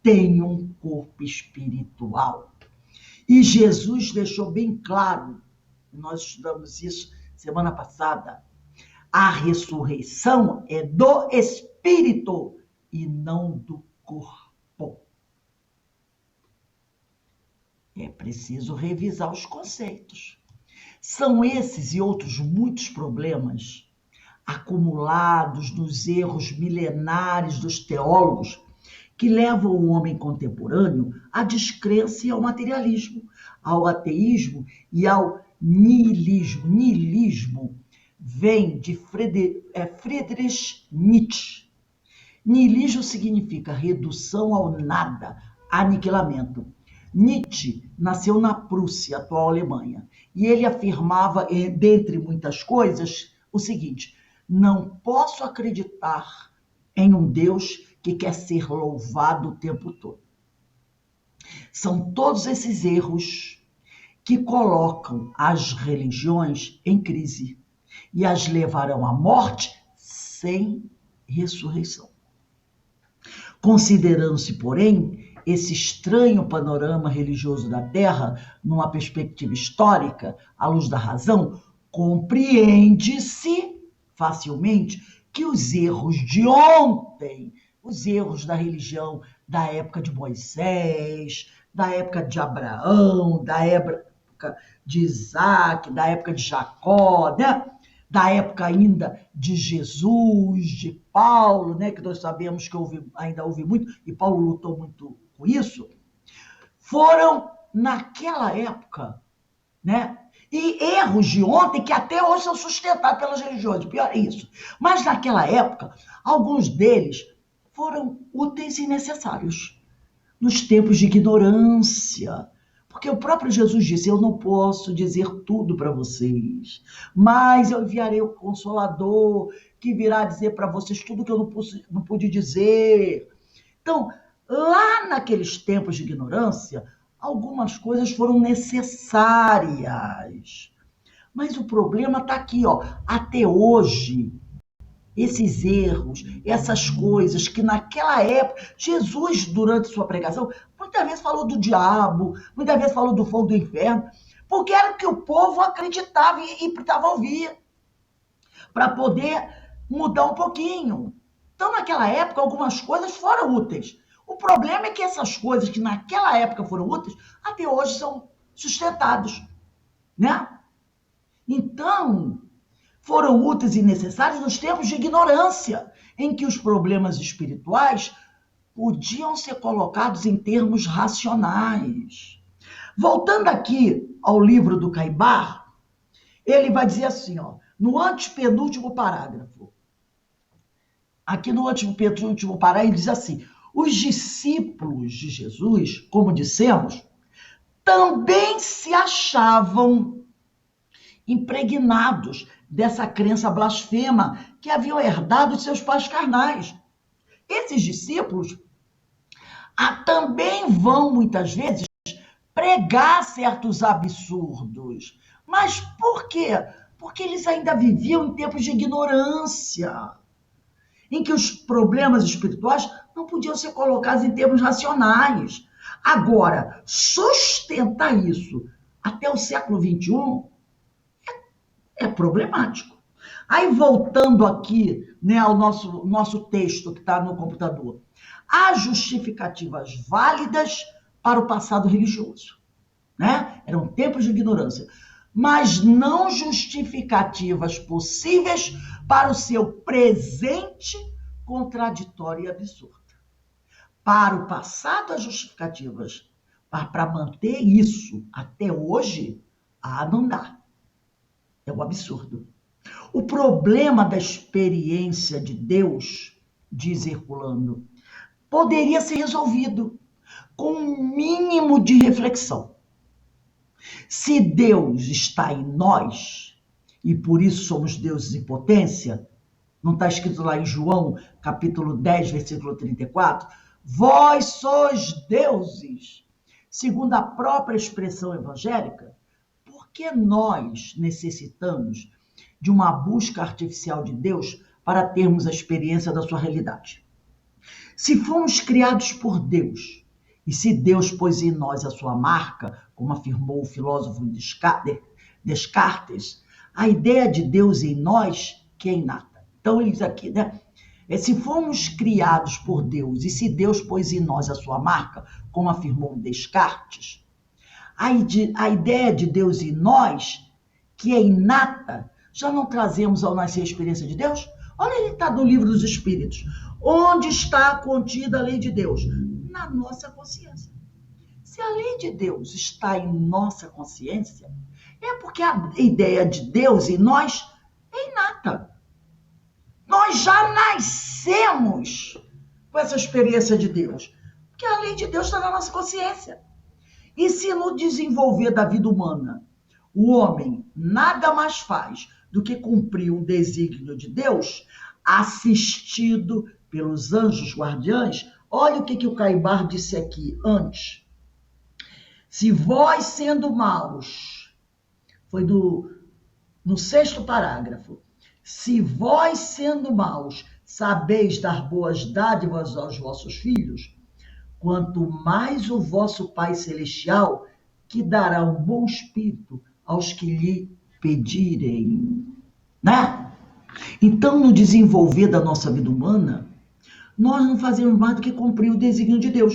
Speaker 1: tem um corpo espiritual. E Jesus deixou bem claro, nós estudamos isso semana passada, a ressurreição é do espírito e não do corpo. É preciso revisar os conceitos. São esses e outros muitos problemas acumulados nos erros milenares dos teólogos que levam o homem contemporâneo à descrença e ao materialismo, ao ateísmo e ao niilismo. Niilismo vem de Friedrich Nietzsche. Niilismo significa redução ao nada, aniquilamento. Nietzsche nasceu na Prússia, atual Alemanha, e ele afirmava, dentre muitas coisas, o seguinte: não posso acreditar em um Deus que quer ser louvado o tempo todo. São todos esses erros que colocam as religiões em crise e as levarão à morte sem ressurreição. Considerando-se, porém, esse estranho panorama religioso da Terra, numa perspectiva histórica, à luz da razão, compreende-se facilmente que os erros de ontem, os erros da religião da época de Moisés, da época de Abraão, da época de Isaac, da época de Jacó, né? Da época ainda de Jesus, de Paulo, né? Que nós sabemos que ainda houve muito, e Paulo lutou muito com isso, foram naquela época, né? E erros de ontem que até hoje são sustentados pelas religiões, pior é isso. Mas naquela época, alguns deles foram úteis e necessários nos tempos de ignorância. Porque o próprio Jesus disse: eu não posso dizer tudo para vocês, mas eu enviarei o Consolador, que virá dizer para vocês tudo que eu não pude dizer. Então, lá naqueles tempos de ignorância, algumas coisas foram necessárias. Mas o problema está aqui, ó. Até hoje, esses erros, essas coisas que naquela época, Jesus, durante sua pregação, muitas vezes falou do diabo, muitas vezes falou do fogo do inferno, porque era o que o povo acreditava e precisava ouvir, para poder mudar um pouquinho. Então, naquela época, algumas coisas foram úteis. O problema é que essas coisas que naquela época foram úteis, até hoje são sustentados, né? Então, foram úteis e necessários nos tempos de ignorância, em que os problemas espirituais podiam ser colocados em termos racionais. Voltando aqui ao livro do Caibar, ele vai dizer assim, ó, no antepenúltimo parágrafo. Aqui no antepenúltimo parágrafo, ele diz assim: os discípulos de Jesus, como dissemos, também se achavam impregnados dessa crença blasfema que haviam herdado de seus pais carnais. Esses discípulos também vão, muitas vezes, pregar certos absurdos. Mas por quê? Porque eles ainda viviam em tempos de ignorância, em que os problemas espirituais não podiam ser colocados em termos racionais. Agora, sustentar isso até o século XXI é problemático. Aí, voltando aqui, né, ao nosso texto que está no computador, há justificativas válidas para o passado religioso, né? Eram tempos de ignorância, mas não justificativas possíveis para o seu presente contraditório e absurdo. Para o passado, há justificativas, mas para manter isso até hoje, não dá. É um absurdo. O problema da experiência de Deus, diz Herculano, poderia ser resolvido com um mínimo de reflexão. Se Deus está em nós, e por isso somos deuses em potência, não está escrito lá em João, capítulo 10, versículo 34? Vós sois deuses, segundo a própria expressão evangélica. Por que nós necessitamos de uma busca artificial de Deus para termos a experiência da sua realidade? Se fomos criados por Deus, e se Deus pôs em nós a sua marca, como afirmou o filósofo Descartes, a ideia de Deus em nós que é inata. Então ele diz aqui, né? Se fomos criados por Deus e se Deus pôs em nós a sua marca, como afirmou Descartes, a ideia de Deus em nós, que é inata, já não trazemos ao nascer a experiência de Deus? Olha, ele está no livro dos Espíritos. Onde está contida a lei de Deus? Na nossa consciência. Se a lei de Deus está em nossa consciência, é porque a ideia de Deus em nós é inata. Nós já nascemos com essa experiência de Deus, porque a lei de Deus está na nossa consciência. E se no desenvolver da vida humana o homem nada mais faz do que cumprir um desígnio de Deus, assistido pelos anjos guardiães, olha o que o Caibar disse aqui antes. Se vós, sendo maus, foi no 6º parágrafo, se vós, sendo maus, sabeis dar boas dádivas aos vossos filhos, quanto mais o vosso Pai Celestial, que dará um bom espírito aos que lhe pedirem. Né? Então, no desenvolver da nossa vida humana, nós não fazemos mais do que cumprir o desígnio de Deus,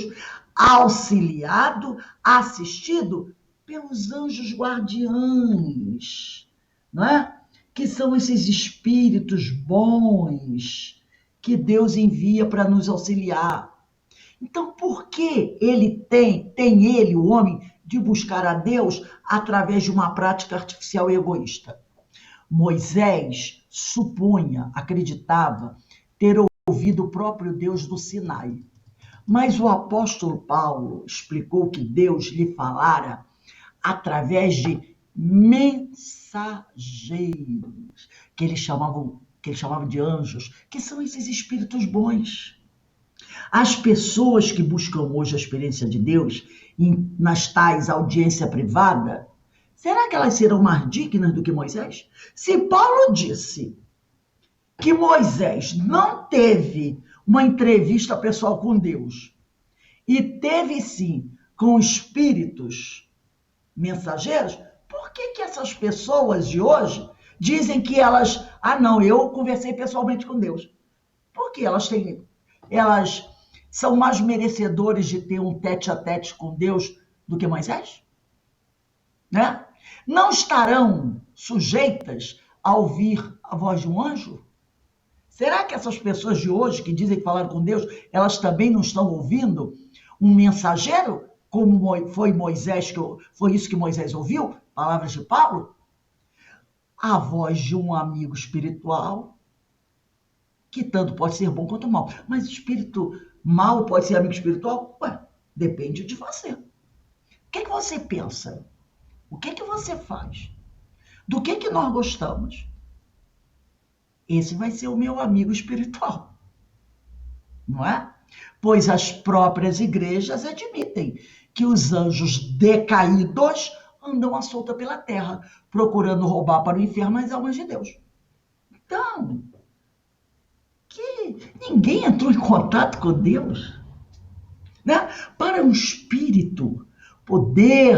Speaker 1: auxiliado, assistido pelos anjos guardiães, não é? Que são esses espíritos bons que Deus envia para nos auxiliar. Então, por que ele tem ele, o homem, de buscar a Deus através de uma prática artificial e egoísta? Moisés supunha, acreditava, ter ouvido o próprio Deus do Sinai. Mas o apóstolo Paulo explicou que Deus lhe falara através de mensageiros, que ele chamava de anjos, que são esses espíritos bons. As pessoas que buscam hoje a experiência de Deus nas tais audiência privada, será que elas serão mais dignas do que Moisés? Se Paulo disse que Moisés não teve uma entrevista pessoal com Deus e teve sim com espíritos mensageiros, por que essas pessoas de hoje dizem que elas, não, eu conversei pessoalmente com Deus? Porque elas são mais merecedores de ter um tete-a-tete com Deus do que Moisés? Né? Não estarão sujeitas a ouvir a voz de um anjo? Será que essas pessoas de hoje que dizem que falaram com Deus, elas também não estão ouvindo um mensageiro, como foi Moisés, foi isso que Moisés ouviu? Palavras de Paulo? A voz de um amigo espiritual, que tanto pode ser bom quanto mal. Mas espírito mal pode ser amigo espiritual? Ué, depende de você. O que você pensa? O que você faz? Do que nós gostamos? Esse vai ser o meu amigo espiritual, não é? Pois as próprias igrejas admitem que os anjos decaídos andam à solta pela terra, procurando roubar para o inferno as almas de Deus. Então, que ninguém entrou em contato com Deus, né? Para um espírito poder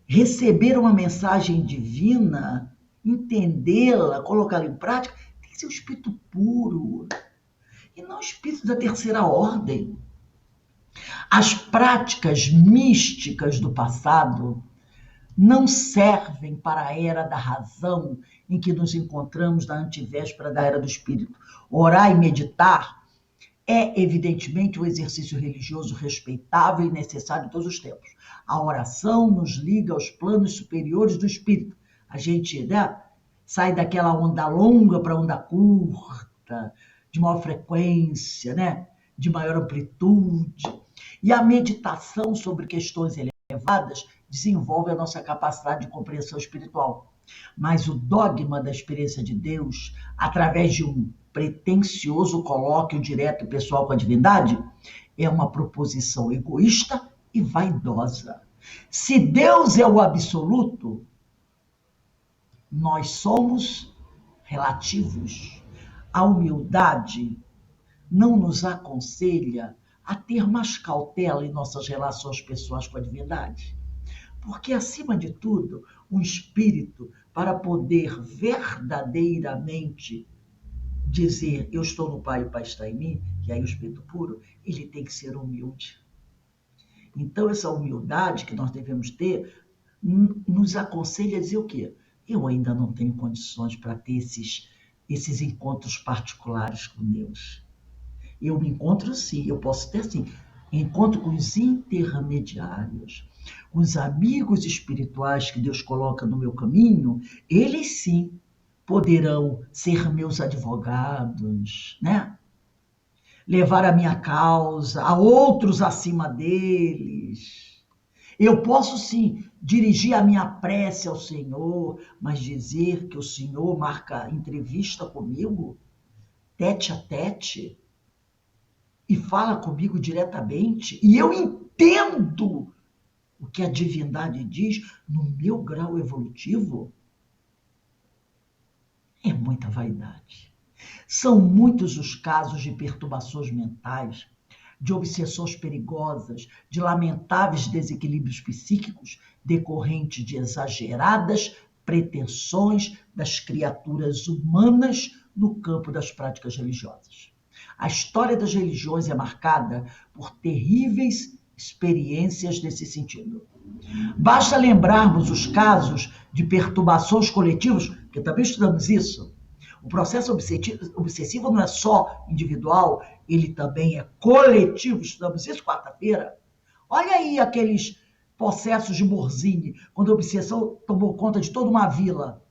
Speaker 1: receber uma mensagem divina, entendê-la, colocá-la em prática, tem que ser um espírito puro e não espírito da terceira ordem. As práticas místicas do passado não servem para a era da razão em que nos encontramos na antivéspera da era do espírito. Orar e meditar é, evidentemente, um exercício religioso respeitável e necessário em todos os tempos. A oração nos liga aos planos superiores do espírito. A gente, né, sai daquela onda longa para onda curta, de maior frequência, né, de maior amplitude. E a meditação sobre questões elevadas desenvolve a nossa capacidade de compreensão espiritual. Mas o dogma da experiência de Deus, através de um pretensioso colóquio direto e pessoal com a divindade, é uma proposição egoísta e vaidosa. Se Deus é o absoluto, nós somos relativos. A humildade não nos aconselha a ter mais cautela em nossas relações pessoais com a divindade. Porque, acima de tudo, um espírito, para poder verdadeiramente dizer eu estou no Pai e o Pai está em mim, que aí o Espírito puro, ele tem que ser humilde. Então, essa humildade que nós devemos ter nos aconselha a dizer o quê? Eu ainda não tenho condições para ter esses encontros particulares com Deus. Eu me encontro sim, eu posso ter sim. Encontro com os intermediários, com os amigos espirituais que Deus coloca no meu caminho, eles sim poderão ser meus advogados, né? Levar a minha causa a outros acima deles. Eu posso sim dirigir a minha prece ao Senhor, mas dizer que o Senhor marca entrevista comigo, tete a tete, e fala comigo diretamente, e eu entendo o que a divindade diz no meu grau evolutivo, é muita vaidade. São muitos os casos de perturbações mentais, de obsessões perigosas, de lamentáveis desequilíbrios psíquicos decorrentes de exageradas pretensões das criaturas humanas no campo das práticas religiosas. A história das religiões é marcada por terríveis experiências nesse sentido. Basta lembrarmos os casos de perturbações coletivas, que também estudamos isso. O processo obsessivo não é só individual, ele também é coletivo. Estudamos isso quarta-feira. Olha aí aqueles processos de Morzine, quando a obsessão tomou conta de toda uma vila,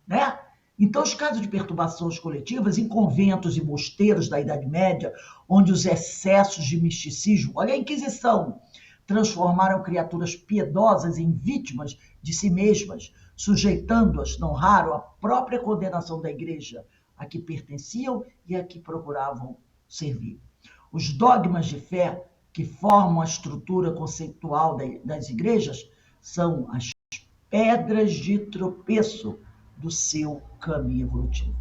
Speaker 1: né? Então, os casos de perturbações coletivas em conventos e mosteiros da Idade Média, onde os excessos de misticismo, olha a Inquisição, transformaram criaturas piedosas em vítimas de si mesmas, sujeitando-as, não raro, à própria condenação da igreja, a que pertenciam e a que procuravam servir. Os dogmas de fé que formam a estrutura conceitual das igrejas são as pedras de tropeço do seu caminho evolutivo.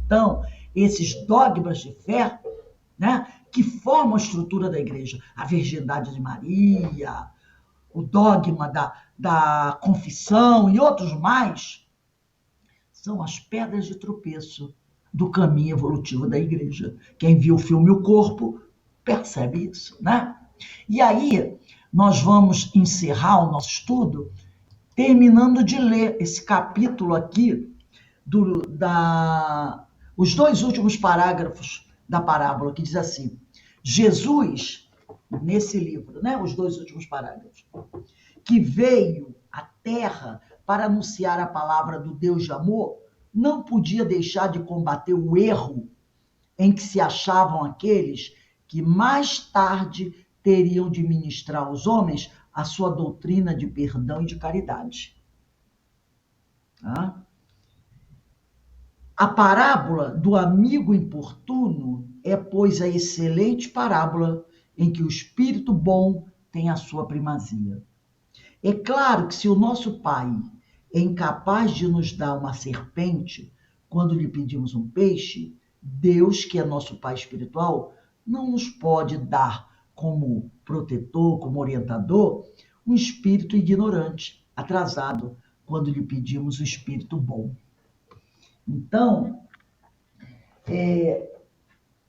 Speaker 1: Então, esses dogmas de fé, né, que formam a estrutura da igreja, a virgindade de Maria, o dogma da confissão e outros mais, são as pedras de tropeço do caminho evolutivo da igreja. Quem viu o filme O Corpo percebe isso, né? E aí, nós vamos encerrar o nosso estudo terminando de ler esse capítulo aqui, os dois últimos parágrafos da parábola, que diz assim: Jesus, nesse livro, né, os dois últimos parágrafos, que veio à terra para anunciar a palavra do Deus de amor, não podia deixar de combater o erro em que se achavam aqueles que mais tarde teriam de ministrar aos homens a sua doutrina de perdão e de caridade. Tá? A parábola do amigo importuno é, pois, a excelente parábola em que o espírito bom tem a sua primazia. É claro que se o nosso Pai é incapaz de nos dar uma serpente quando lhe pedimos um peixe, Deus, que é nosso Pai espiritual, não nos pode dar como protetor, como orientador, um espírito ignorante, atrasado, quando lhe pedimos o espírito bom. Então,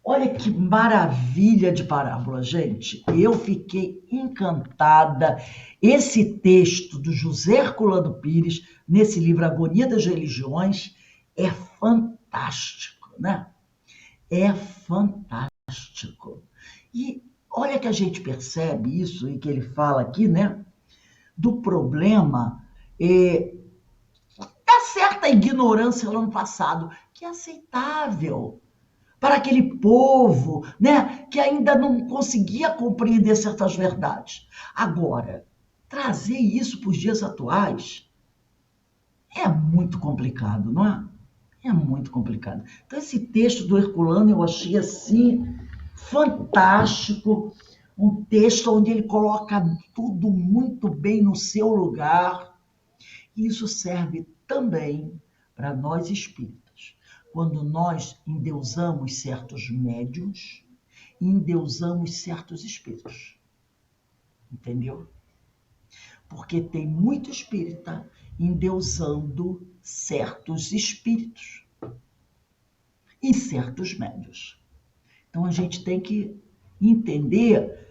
Speaker 1: olha que maravilha de parábola, gente. Eu fiquei encantada. Esse texto do José Herculano Pires, nesse livro Agonia das Religiões, é fantástico, né? É fantástico. E olha que a gente percebe isso, e que ele fala aqui, né? Do problema da certa ignorância lá no passado, que é aceitável para aquele povo, né, que ainda não conseguia compreender certas verdades. Agora, trazer isso para os dias atuais é muito complicado, não é? É muito complicado. Então, esse texto do Herculano eu achei assim fantástico, um texto onde ele coloca tudo muito bem no seu lugar. E isso serve também para nós espíritas. Quando nós endeusamos certos médiuns, endeusamos certos espíritos. Entendeu? Porque tem muito espírita endeusando certos espíritos. e certos médios. Então, a gente tem que entender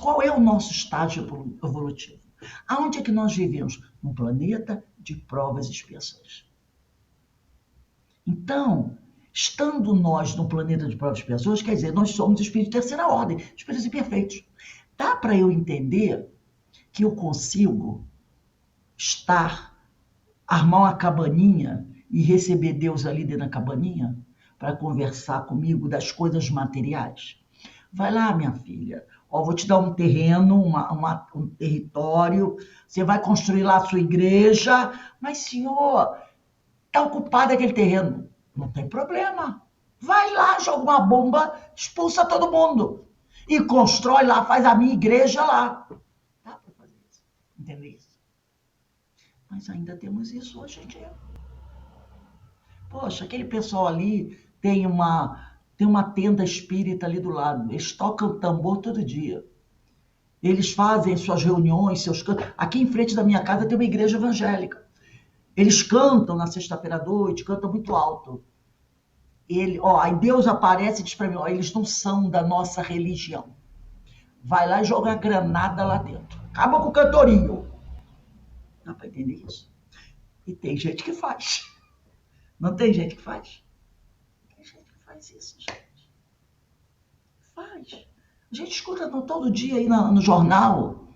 Speaker 1: qual é o nosso estágio evolutivo. Aonde é que nós vivemos? Num planeta de provas e expiações. Então, estando nós no planeta de provas e expiações, quer dizer, nós somos espíritos de terceira ordem, espíritos imperfeitos. Dá para eu entender que eu consigo armar uma cabaninha e receber Deus ali dentro da cabaninha para conversar comigo das coisas materiais? Vai lá, minha filha. Vou te dar um terreno, um território. Você vai construir lá a sua igreja. Mas, senhor, está ocupado aquele terreno. Não tem problema. Vai lá, joga uma bomba, expulsa todo mundo. E constrói lá, faz a minha igreja lá. Dá para fazer isso. Entende isso? Mas ainda temos isso hoje em dia. Poxa, aquele pessoal ali tem uma tenda espírita ali do lado. Eles tocam tambor todo dia. Eles fazem suas reuniões, seus cantos. Aqui em frente da minha casa tem uma igreja evangélica. Eles cantam na sexta-feira à noite, cantam muito alto. Aí Deus aparece e diz para mim, eles não são da nossa religião. Vai lá e joga a granada lá dentro. Acaba com o cantorinho. Dá para entender isso? E tem gente que faz. Não tem gente que faz? Tem gente que faz isso, gente. Faz. A gente escuta todo dia aí no jornal.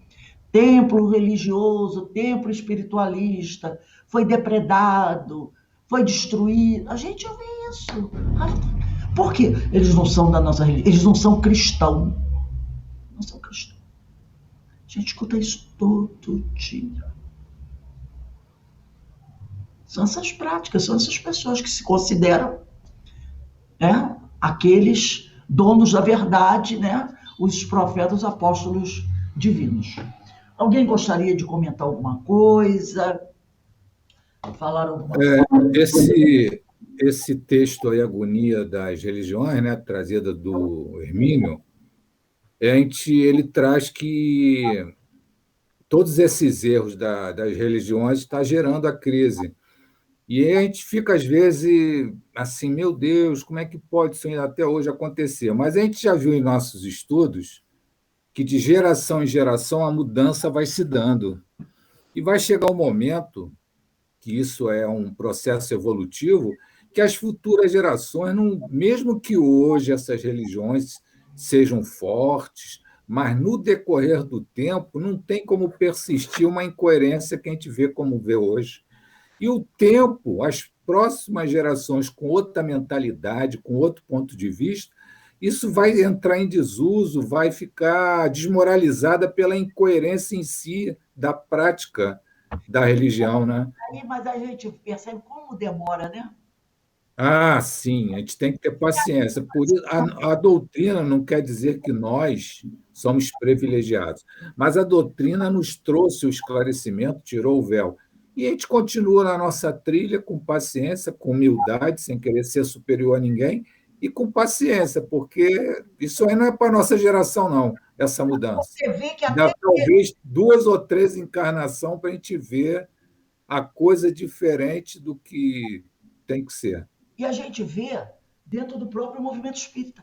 Speaker 1: Templo religioso, templo espiritualista, foi depredado, foi destruído. A gente ouve isso. Por quê? Eles não são da nossa religião, eles não são cristãos. Não são cristãos. A gente escuta isso todo dia. São essas práticas, são essas pessoas que se consideram aqueles donos da verdade, os profetas, os apóstolos divinos. Alguém gostaria de comentar alguma coisa? Falar alguma coisa?
Speaker 3: Esse texto aí, Agonia das Religiões, trazida do Hermínio, ele traz que todos esses erros das religiões estão gerando a crise. E a gente fica, às vezes, assim, meu Deus, como é que pode isso ainda até hoje acontecer? Mas a gente já viu em nossos estudos que de geração em geração a mudança vai se dando. E vai chegar um momento, que isso é um processo evolutivo, que as futuras gerações, mesmo que hoje essas religiões sejam fortes, mas no decorrer do tempo não tem como persistir uma incoerência que a gente vê como vê hoje. E o tempo, as próximas gerações com outra mentalidade, com outro ponto de vista, isso vai entrar em desuso, vai ficar desmoralizada pela incoerência em si da prática da religião, né?
Speaker 1: Mas a gente percebe como demora, né?
Speaker 3: Ah, sim, a gente tem que ter paciência. Por isso, a doutrina não quer dizer que nós somos privilegiados, mas a doutrina nos trouxe o esclarecimento, tirou o véu. E a gente continua na nossa trilha com paciência, com humildade, sem querer ser superior a ninguém, e com paciência, porque isso aí não é para a nossa geração, não, essa mudança.
Speaker 1: Você vê que
Speaker 3: Ainda talvez 2 ou 3 encarnações para a gente ver a coisa diferente do que tem que ser.
Speaker 1: E a gente vê dentro do próprio movimento espírita.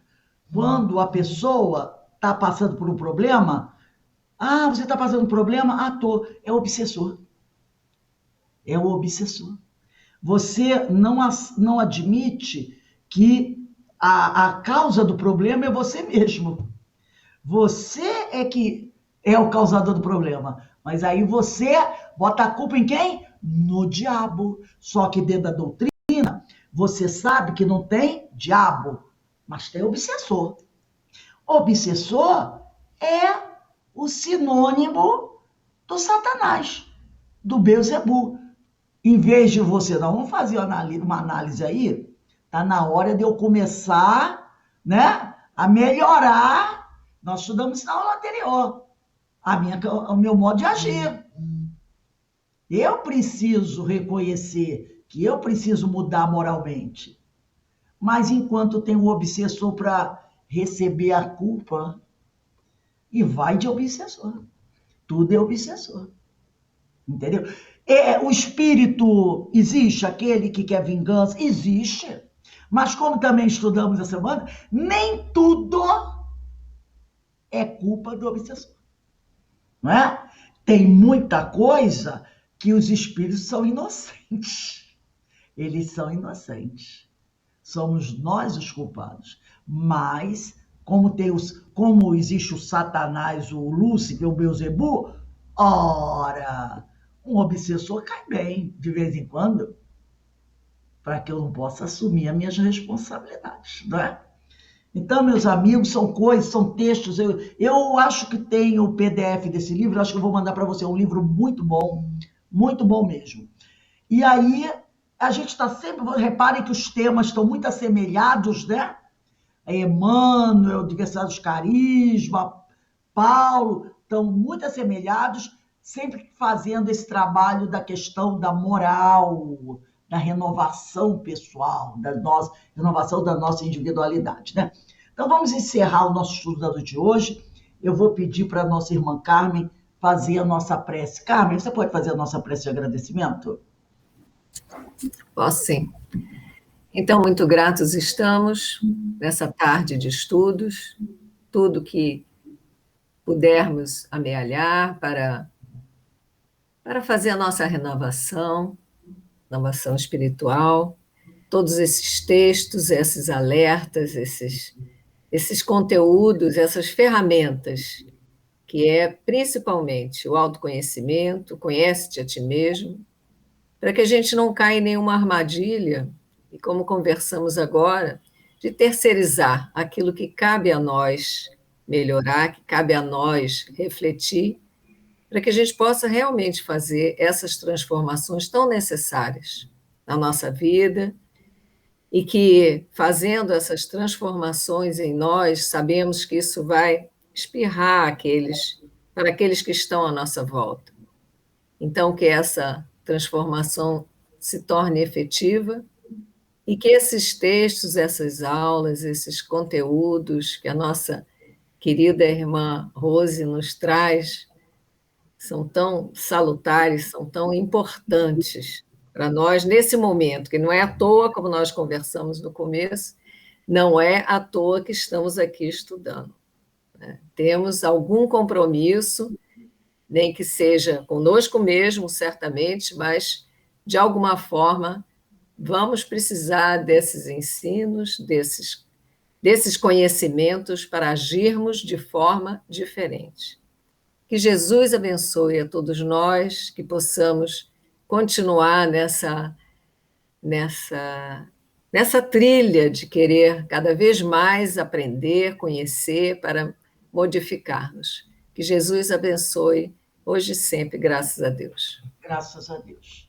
Speaker 1: Quando a pessoa está passando por um problema, você está passando por um problema? Tô. É o obsessor. É o obsessor. Você não admite que a causa do problema é você mesmo. Você é que é o causador do problema. Mas aí você bota a culpa em quem? No diabo. Só que dentro da doutrina, você sabe que não tem diabo, mas tem obsessor. Obsessor é o sinônimo do Satanás, do Beelzebub. Em vez de você, vamos fazer uma análise aí, tá na hora de eu começar, a melhorar. Nós estudamos isso na aula anterior. O meu modo de agir. Eu preciso reconhecer que eu preciso mudar moralmente. Mas enquanto tem o obsessor para receber a culpa, e vai de obsessor. Tudo é obsessor. Entendeu? O espírito existe, aquele que quer vingança? Existe. Mas como também estudamos essa semana, nem tudo é culpa do obsessor, não é? Tem muita coisa que os espíritos são inocentes. Eles são inocentes. Somos nós os culpados. Mas, como existe o Satanás, o Lúcifer, o Beelzebub, ora, um obsessor cai bem de vez em quando, para que eu não possa assumir as minhas responsabilidades, não é? Então, meus amigos, são coisas, são textos. Eu acho que tem o PDF desse livro, eu acho que eu vou mandar para você. É um livro muito bom mesmo. E aí, a gente está sempre. Reparem que os temas estão muito assemelhados, né? Emmanuel, Diversidade dos Carisma, Paulo, estão muito assemelhados, sempre fazendo esse trabalho da questão da moral, da renovação pessoal, da renovação da nossa individualidade, né? Então, vamos encerrar o nosso estudo da noite de hoje. Eu vou pedir para a nossa irmã Carmen fazer a nossa prece. Carmen, você pode fazer a nossa prece de agradecimento?
Speaker 4: Posso sim. Então, muito gratos estamos nessa tarde de estudos, tudo que pudermos amealhar para fazer a nossa renovação espiritual, todos esses textos, esses alertas, esses conteúdos, essas ferramentas, que é principalmente o autoconhecimento, conhece-te a ti mesmo, para que a gente não caia em nenhuma armadilha, e como conversamos agora, de terceirizar aquilo que cabe a nós melhorar, que cabe a nós refletir, para que a gente possa realmente fazer essas transformações tão necessárias na nossa vida, e que, fazendo essas transformações em nós, sabemos que isso vai espirrar para aqueles que estão à nossa volta. Então, que essa transformação se torne efetiva e que esses textos, essas aulas, esses conteúdos que a nossa querida irmã Rose nos traz são tão salutares, são tão importantes para nós nesse momento, que não é à toa, como nós conversamos no começo, não é à toa que estamos aqui estudando, né? Temos algum compromisso, nem que seja conosco mesmo, certamente, mas, de alguma forma, vamos precisar desses ensinos, desses conhecimentos para agirmos de forma diferente. Que Jesus abençoe a todos nós, que possamos continuar nessa trilha de querer cada vez mais aprender, conhecer, para modificar-nos. Que Jesus abençoe hoje e sempre, graças a Deus.
Speaker 1: Graças a Deus.